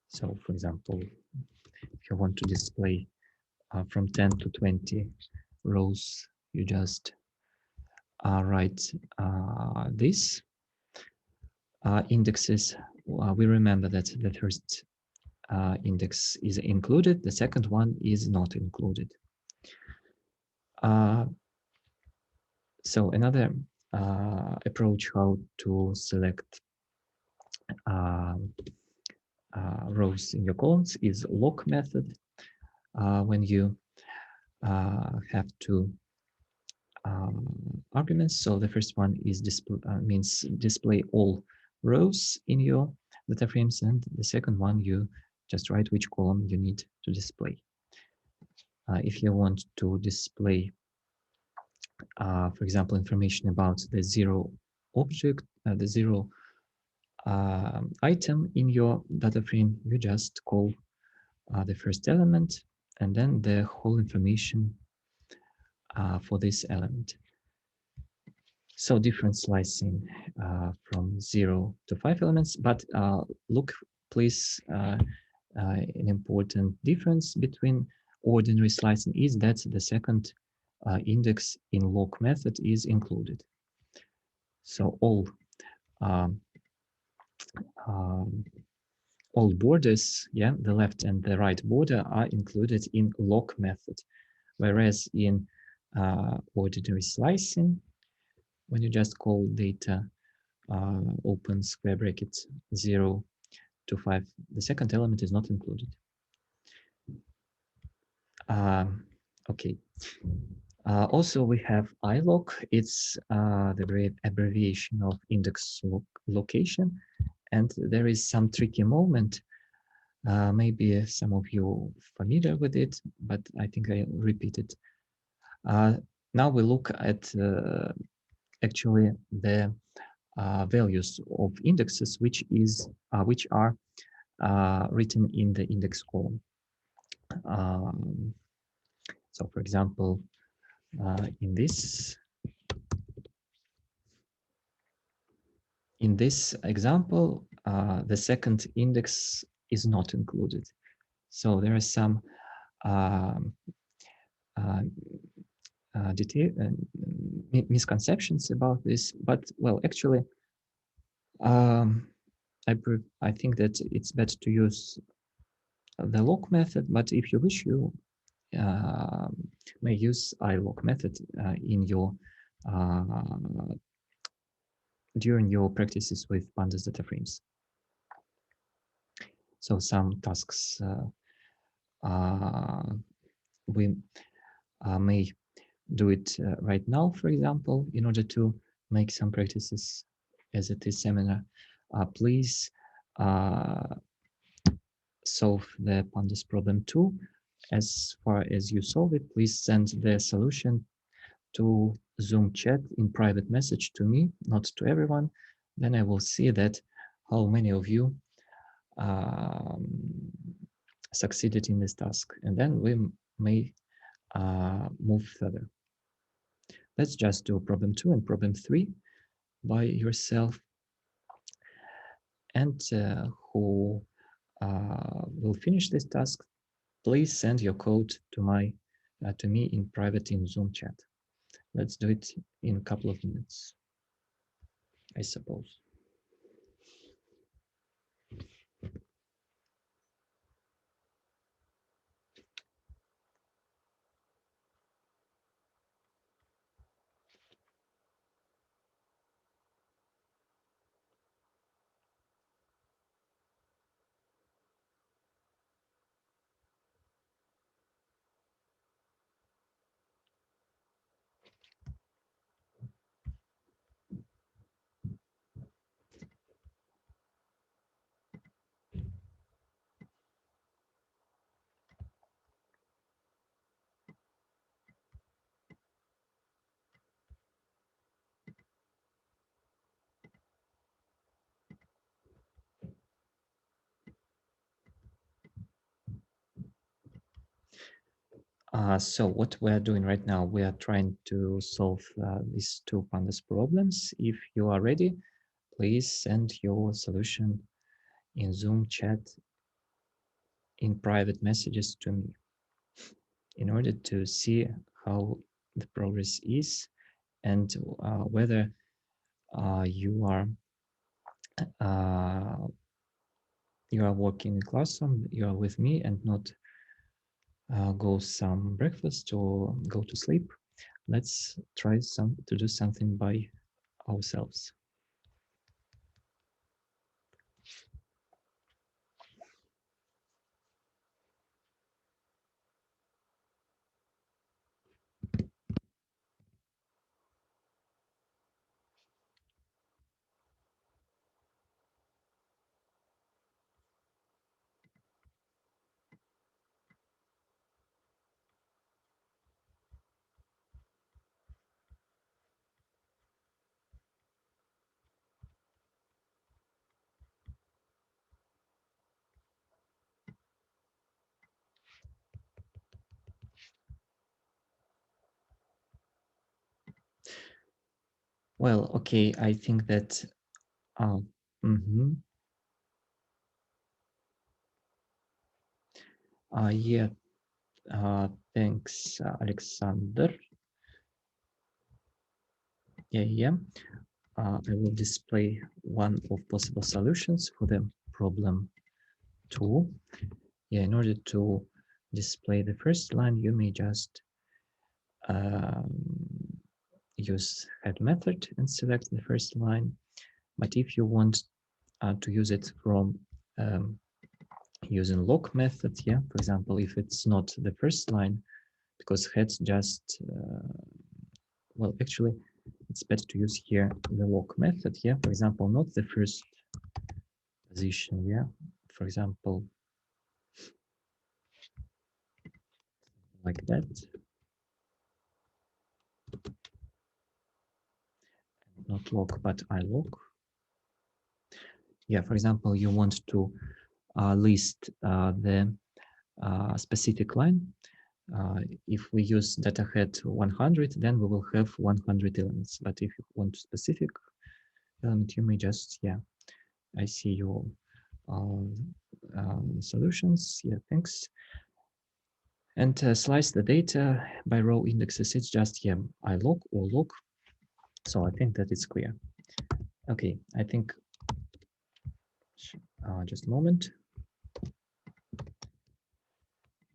So, for example, if you want to display from 10 to 20 rows, you just write this. Indexes, we remember that the first index is included, the second one is not included. So another approach how to select rows in your columns is lock method. When you have 2 arguments, so the first one is means display all rows in your data frames, and the second one you just write which column you need to display. If you want to display, for example, information about the 0 object, the 0 item in your data frame, you just call the first element and then the whole information for this element. So different slicing from 0 to 5 elements, but look, please, an important difference between ordinary slicing is that the second index in lock method is included. So all borders, yeah, the left and the right border are included in lock method, whereas in ordinary slicing, when you just call data open square bracket 0 to 5, the second element is not included. Okay. Also, we have iloc. It's the abbreviation of index location. And there is some tricky moment. Maybe some of you familiar with it, but I think I repeat it. Now we look at actually the values of indexes, which are written in the index column. So, for example, in this example, the second index is not included. So there are some misconceptions about this, but well, actually, I think that it's better to use the loc method, but if you wish, you may use iloc method in your during your practices with Pandas data frames. So some tasks we may do it right now, for example, in order to make some practices as it is seminar. Please solve the Pandas problem 2. As far as you solve it, please send the solution to Zoom chat in private message to me, not to everyone. Then I will see that how many of you succeeded in this task, and then we may move further. Let's just do problem 2 and problem 3 by yourself, and who will finish this task, please send your code to me in private in Zoom chat. Let's do it in a couple of minutes, I suppose. So what we're doing right now, we are trying to solve these two Pandas problems. If you are ready, please send your solution in Zoom chat in private messages to me in order to see how the progress is and whether you are working in classroom, you are with me and not go some breakfast or go to sleep. Let's try to do something by ourselves. Well, okay, I think that yeah, thanks, Alexander. Yeah. I will display one of possible solutions for the problem 2. Yeah, in order to display the first line, you may just use head method and select the first line. But if you want to use it from using log method. Yeah, for example, if it's not the first line, because head just, well, actually, it's better to use here the log method. Yeah, for example, not the first position. Yeah, for example, like that. Not log, but ilog. Yeah, for example, you want to list the specific line. If we use data head 100, then we will have 100 elements. But if you want specific element, you may just, yeah, I see your solutions. Yeah, thanks. And slice the data by row indexes. It's just, yeah, ilog or log. So I think that it's clear. Okay, I think, just a moment.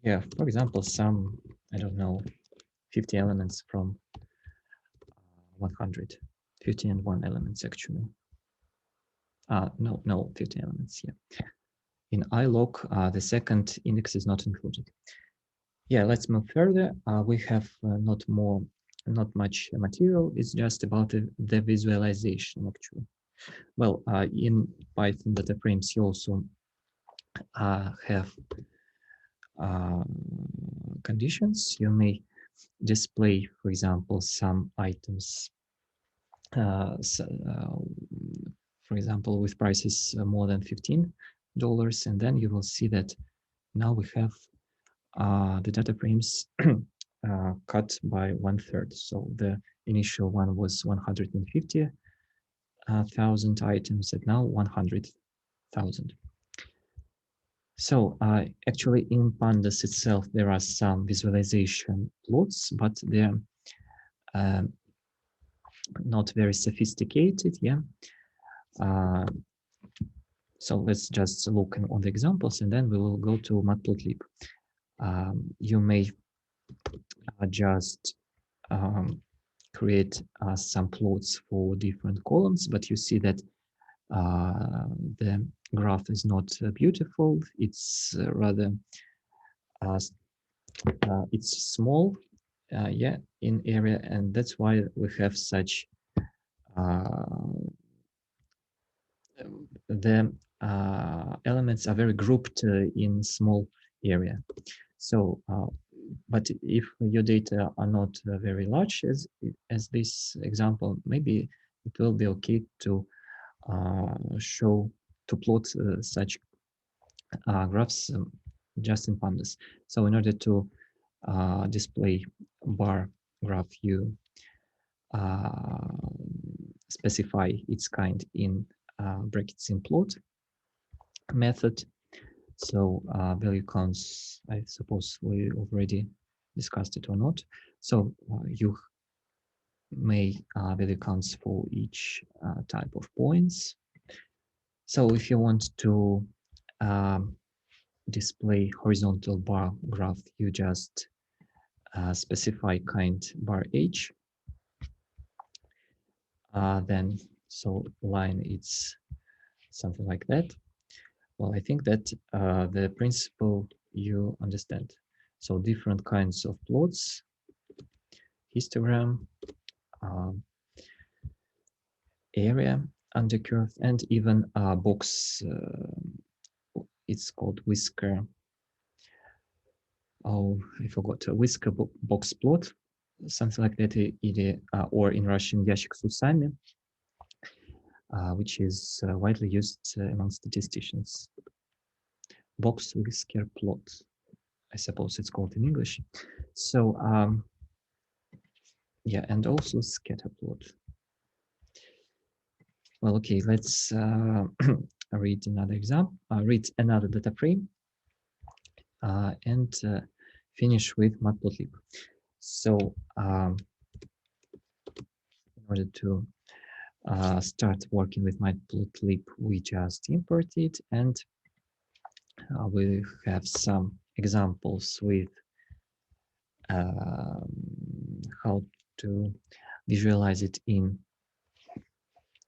Yeah, for example, some, I don't know, 50 elements from 100, 50 and 1 elements actually. No, 50 elements, yeah. In ilog, the second index is not included. Yeah, let's move further. We have not much material. It's just about the visualization actually. Well, in Python data frames, you also have conditions. You may display, for example, some items, for example, with prices more than $15, and then you will see that now we have the data frames cut by 1/3. So the initial one was 150,000 items, and now 100,000. So actually in Pandas itself, there are some visualization plots, but they're not very sophisticated. Yeah. So let's just look on the examples, and then we will go to Matplotlib. You may just create some plots for different columns, but you see that the graph is not beautiful. It's rather it's small, yeah, in area, and that's why we have such the elements are very grouped in small area. So, but if your data are not very large, as this example, maybe it will be okay to plot such graphs just in Pandas. So in order to display bar graph, you specify its kind in brackets in plot method. So value counts, I suppose we already discussed it or not. So you may value counts for each type of points. So if you want to display horizontal bar graph, you just specify kind bar h. Then so line, it's something like that. Well, I think that the principle you understand. So different kinds of plots, histogram, area under curve, and even box. It's called whisker. Oh, I forgot. A whisker box plot, something like that, or in Russian, ящик с усами, which is widely used among statisticians. Box whisker plot, I suppose it's called in English. So yeah, and also scatter plot. Well, okay, let's read another example, read another data frame, and finish with Matplotlib. So in order to start working with Matplotlib, we just import it, and we have some examples with how to visualize it in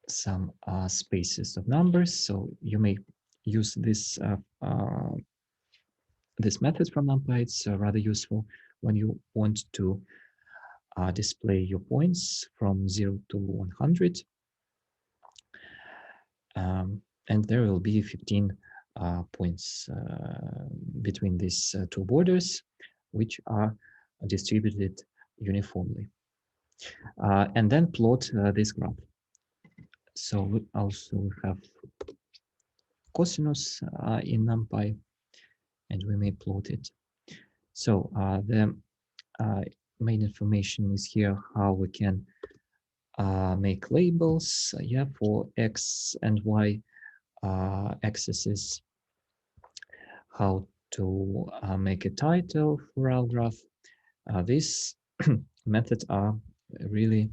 some spaces of numbers. So you may use this this method from Numpy. It's rather useful when you want to display your points from 0 to 100. And there will be 15 points between these two borders, which are distributed uniformly. And then plot this graph. So we also have cosinus in Numpy, and we may plot it. So the main information is here how we can make labels, for X and Y axes, how to make a title for our graph. These methods are really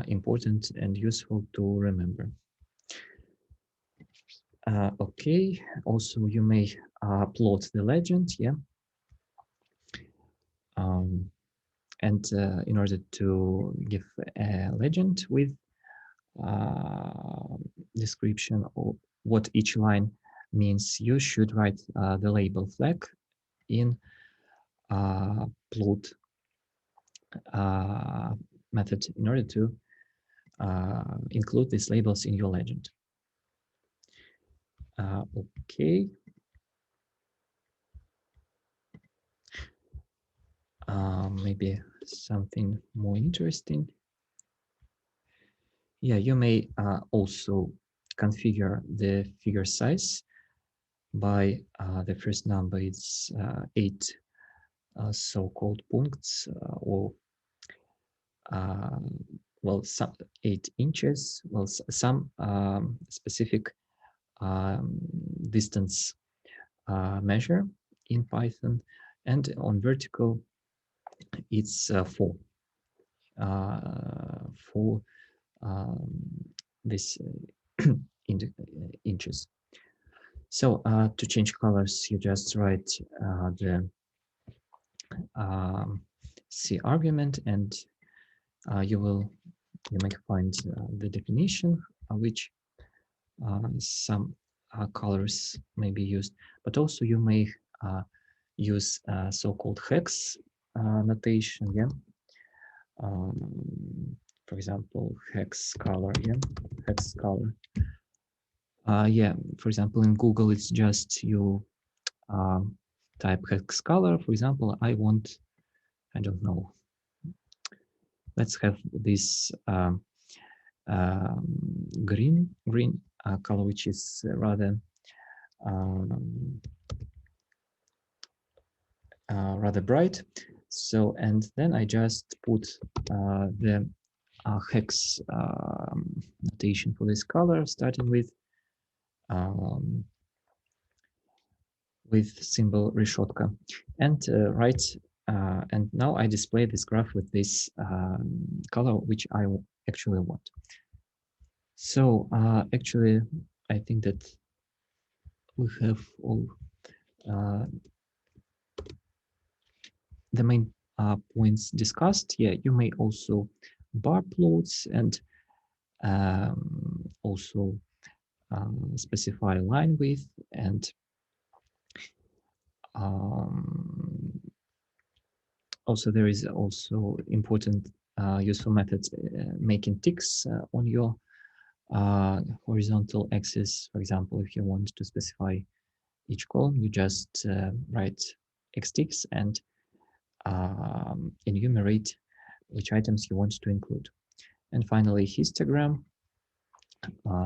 important and useful to remember. Okay, also you may plot the legend, and in order to give a legend with description of what each line means, you should write the label flag in plot method in order to include these labels in your legend. Okay. Maybe something more interesting. Yeah, you may also configure the figure size by the first number. It's 8 so-called points, or well, some 8 inches. Well, some specific distance measure in Python, and on vertical it's 4 for this inches. So to change colors, you just write the C argument, and you may find the definition which some colors may be used, but also you may use so-called hex notation, for example, hex color, hex color. For example, in Google, it's just you type hex color. For example, I don't know, let's have this green color, which is rather rather bright. So, and then I just put the hex notation for this color, starting with symbol reshotka, and write. And now I display this graph with this color, which I actually want. So actually, I think that we have all the main points discussed. Yeah, you may also bar plots and also specify line width, and also there is also important useful methods making ticks on your horizontal axis. For example, if you want to specify each column, you just write X ticks and enumerate which items you want to include. And finally, histogram.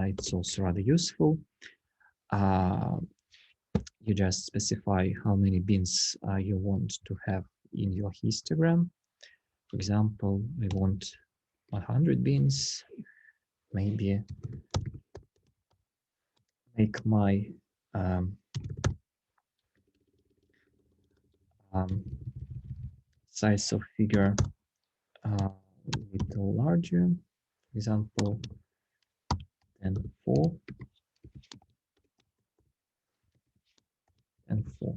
It's also rather useful. You just specify how many bins you want to have in your histogram. For example, we want 100 bins. Maybe make my size of figure a little larger. For example, 4 and 4.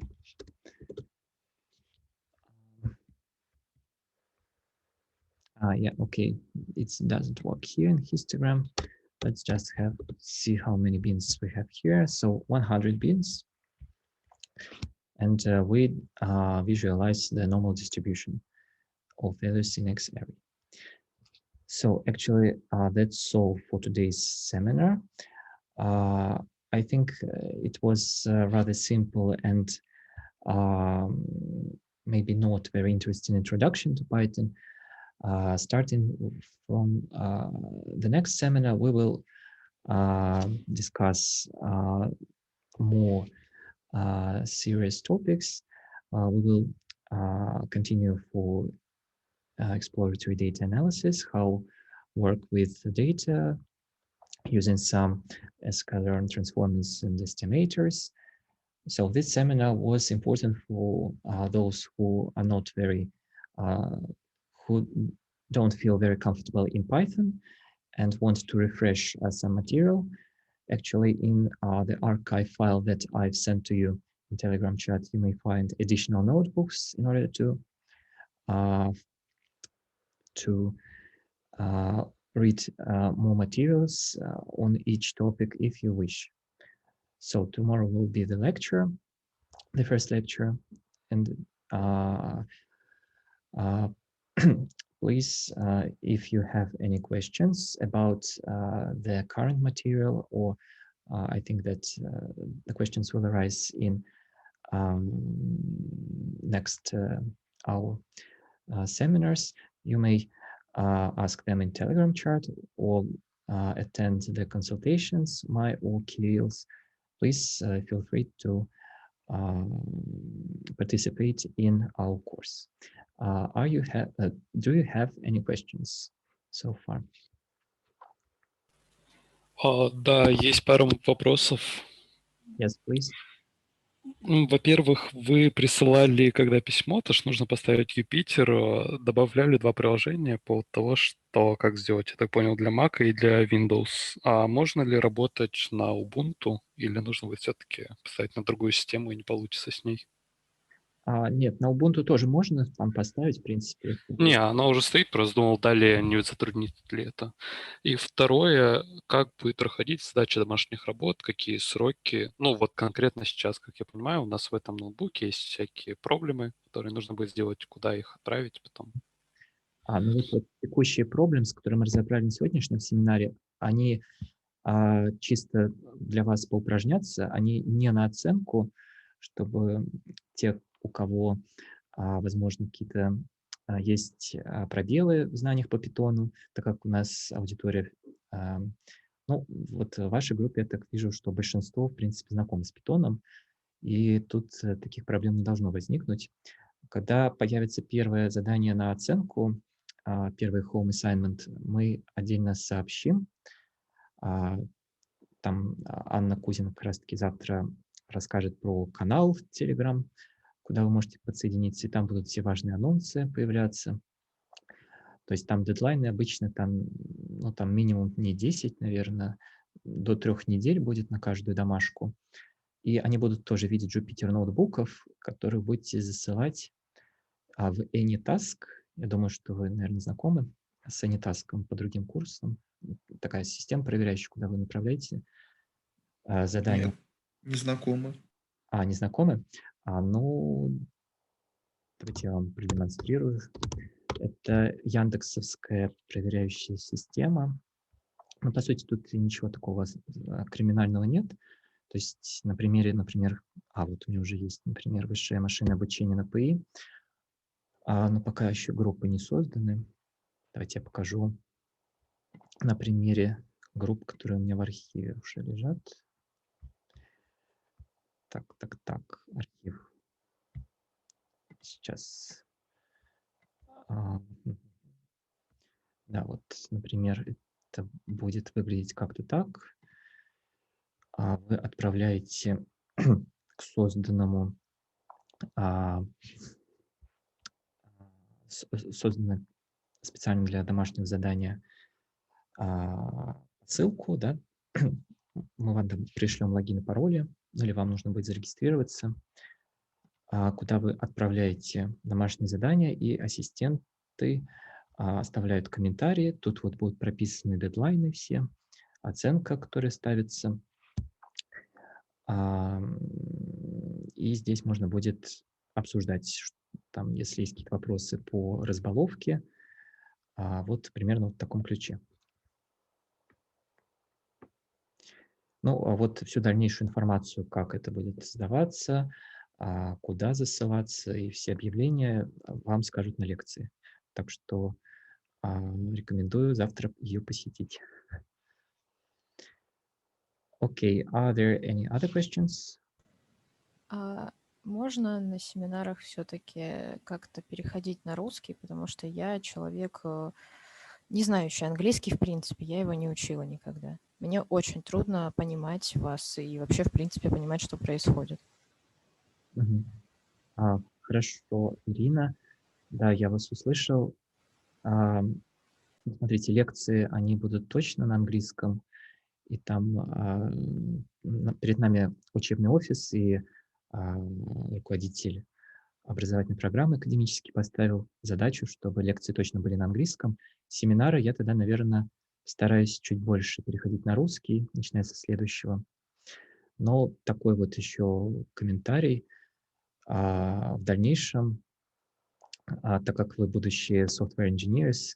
Yeah, okay, it doesn't work here in histogram. Let's just see how many bins we have here. So 100 bins. and we visualize the normal distribution of values in X array. So actually, that's all for today's seminar. I think it was rather simple and maybe not very interesting introduction to Python. Starting from the next seminar, we will discuss more serious topics. We will continue for exploratory data analysis, how work with the data using some sklearn transformers and estimators. So this seminar was important for those who are not very, who don't feel very comfortable in Python and want to refresh some material. Actually, in the archive file that I've sent to you in Telegram chat, you may find additional notebooks in order to read more materials on each topic if you wish. So tomorrow will be the lecture, the first lecture, and please, if you have any questions about the current material, or I think that the questions will arise in next our seminars, you may ask them in Telegram chat or attend the consultations, my or Kirill's. Please feel free to participate in our course. Do you have any questions so far? Да, есть пару вопросов. Yes, please. Во-первых, вы присылали, когда письмо, то, что нужно поставить Jupyter, добавляли 2 приложения по поводу того, что как сделать, я так понял, для Mac и для Windows. А можно ли работать на Ubuntu, или нужно будет все-таки поставить на другую систему и не получится с ней? Нет, на Ubuntu тоже можно там поставить, в принципе. Не, она уже стоит, просто думал, далее не затруднит ли это. И второе, как будет проходить сдача домашних работ, какие сроки. Ну, вот конкретно сейчас, как я понимаю, у нас в этом ноутбуке есть всякие проблемы, которые нужно будет сделать, куда их отправить потом. Ну вот текущие проблемы, с которыми мы разобрали на сегодняшнем семинаре, они чисто для вас поупражняться, они не на оценку, чтобы те, у кого, возможно, какие-то есть пробелы в знаниях по питону, так как у нас аудитория, ну, вот в вашей группе я так вижу, что большинство, в принципе, знакомы с питоном, и тут таких проблем не должно возникнуть. Когда появится первое задание на оценку, первый home assignment, мы отдельно сообщим. Там Анна Кузина как раз-таки завтра расскажет про канал Telegram, куда вы можете подсоединиться, и там будут все важные анонсы появляться. То есть там дедлайны обычно там, ну, там минимум дней 10, наверное, до 3 недель будет на каждую домашку. И они будут тоже в виде Jupyter ноутбуков, которые будете засылать в AnyTask. Я думаю, что вы, наверное, знакомы с AnyTask по другим курсам. Такая система, проверяющая, куда вы направляете задания. Нет, не знакомы. Не знакомы? Ну, давайте я вам продемонстрирую. Это яндексовская проверяющая система. Ну, по сути, тут ничего такого криминального нет. То есть на примере, например, вот у меня уже есть, например, высшее машинное обучение на БПИ, но пока еще группы не созданы. Давайте я покажу на примере групп, которые у меня в архиве уже лежат. Так, архив. Сейчас. Да, вот, например, это будет выглядеть как-то так. Вы отправляете к созданному, созданному специально для домашнего задания ссылку, да, мы вам пришлем логин и пароли, или вам нужно будет зарегистрироваться, куда вы отправляете домашнее задание, и ассистенты оставляют комментарии. Тут вот будут прописаны дедлайны все, оценка, которая ставится. и здесь можно будет обсуждать, там, если есть какие-то вопросы по разбаловке, вот примерно в таком ключе. Ну, а вот всю дальнейшую информацию, как это будет сдаваться, куда засылаться и все объявления вам скажут на лекции. Так что рекомендую завтра ее посетить. Okay, are there any other questions? Можно на семинарах все-таки как-то переходить на русский, потому что я человек, не знающий английский, в принципе, я его не учила никогда. Мне очень трудно понимать вас и вообще, в принципе, понимать, что происходит. Хорошо, Ирина. Да, я вас услышал. Смотрите, лекции, они будут точно на английском, и там перед нами учебный офис, и руководитель образовательной программы академически поставил задачу, чтобы лекции точно были на английском. Семинары я тогда, наверное, стараюсь чуть больше переходить на русский, начиная со следующего. Но такой вот еще комментарий. В дальнейшем, так как вы будущие software engineers,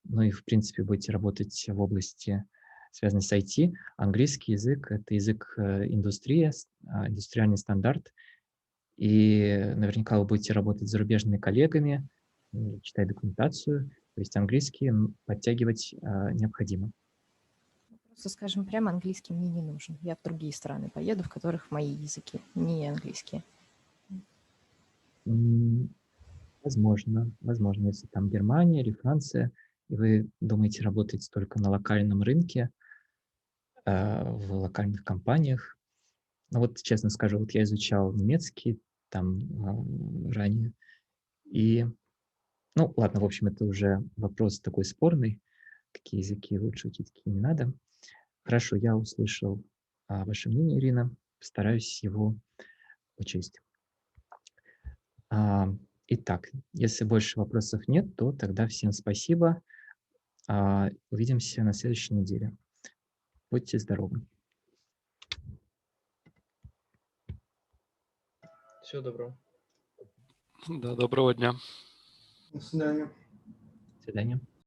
ну и, в принципе, будете работать в области, связанной с IT, английский язык – это язык индустрии, индустриальный стандарт, и наверняка вы будете работать с зарубежными коллегами, читать документацию, то есть английский подтягивать необходимо. Просто, скажем прямо, английский мне не нужен. Я в другие страны поеду, в которых мои языки не английские. Возможно, если там Германия или Франция, и вы думаете работать только на локальном рынке, в локальных компаниях. Ну вот, честно скажу, вот я изучал немецкий там ранее, и, ну ладно, в общем, это уже вопрос такой спорный, какие языки лучше учить, какие не надо. Хорошо, я услышал ваше мнение, Ирина, постараюсь его учесть. Итак, если больше вопросов нет, то тогда всем спасибо. Увидимся на следующей неделе. Будьте здоровы. Всего доброго. Да, доброго дня. До свидания. До свидания.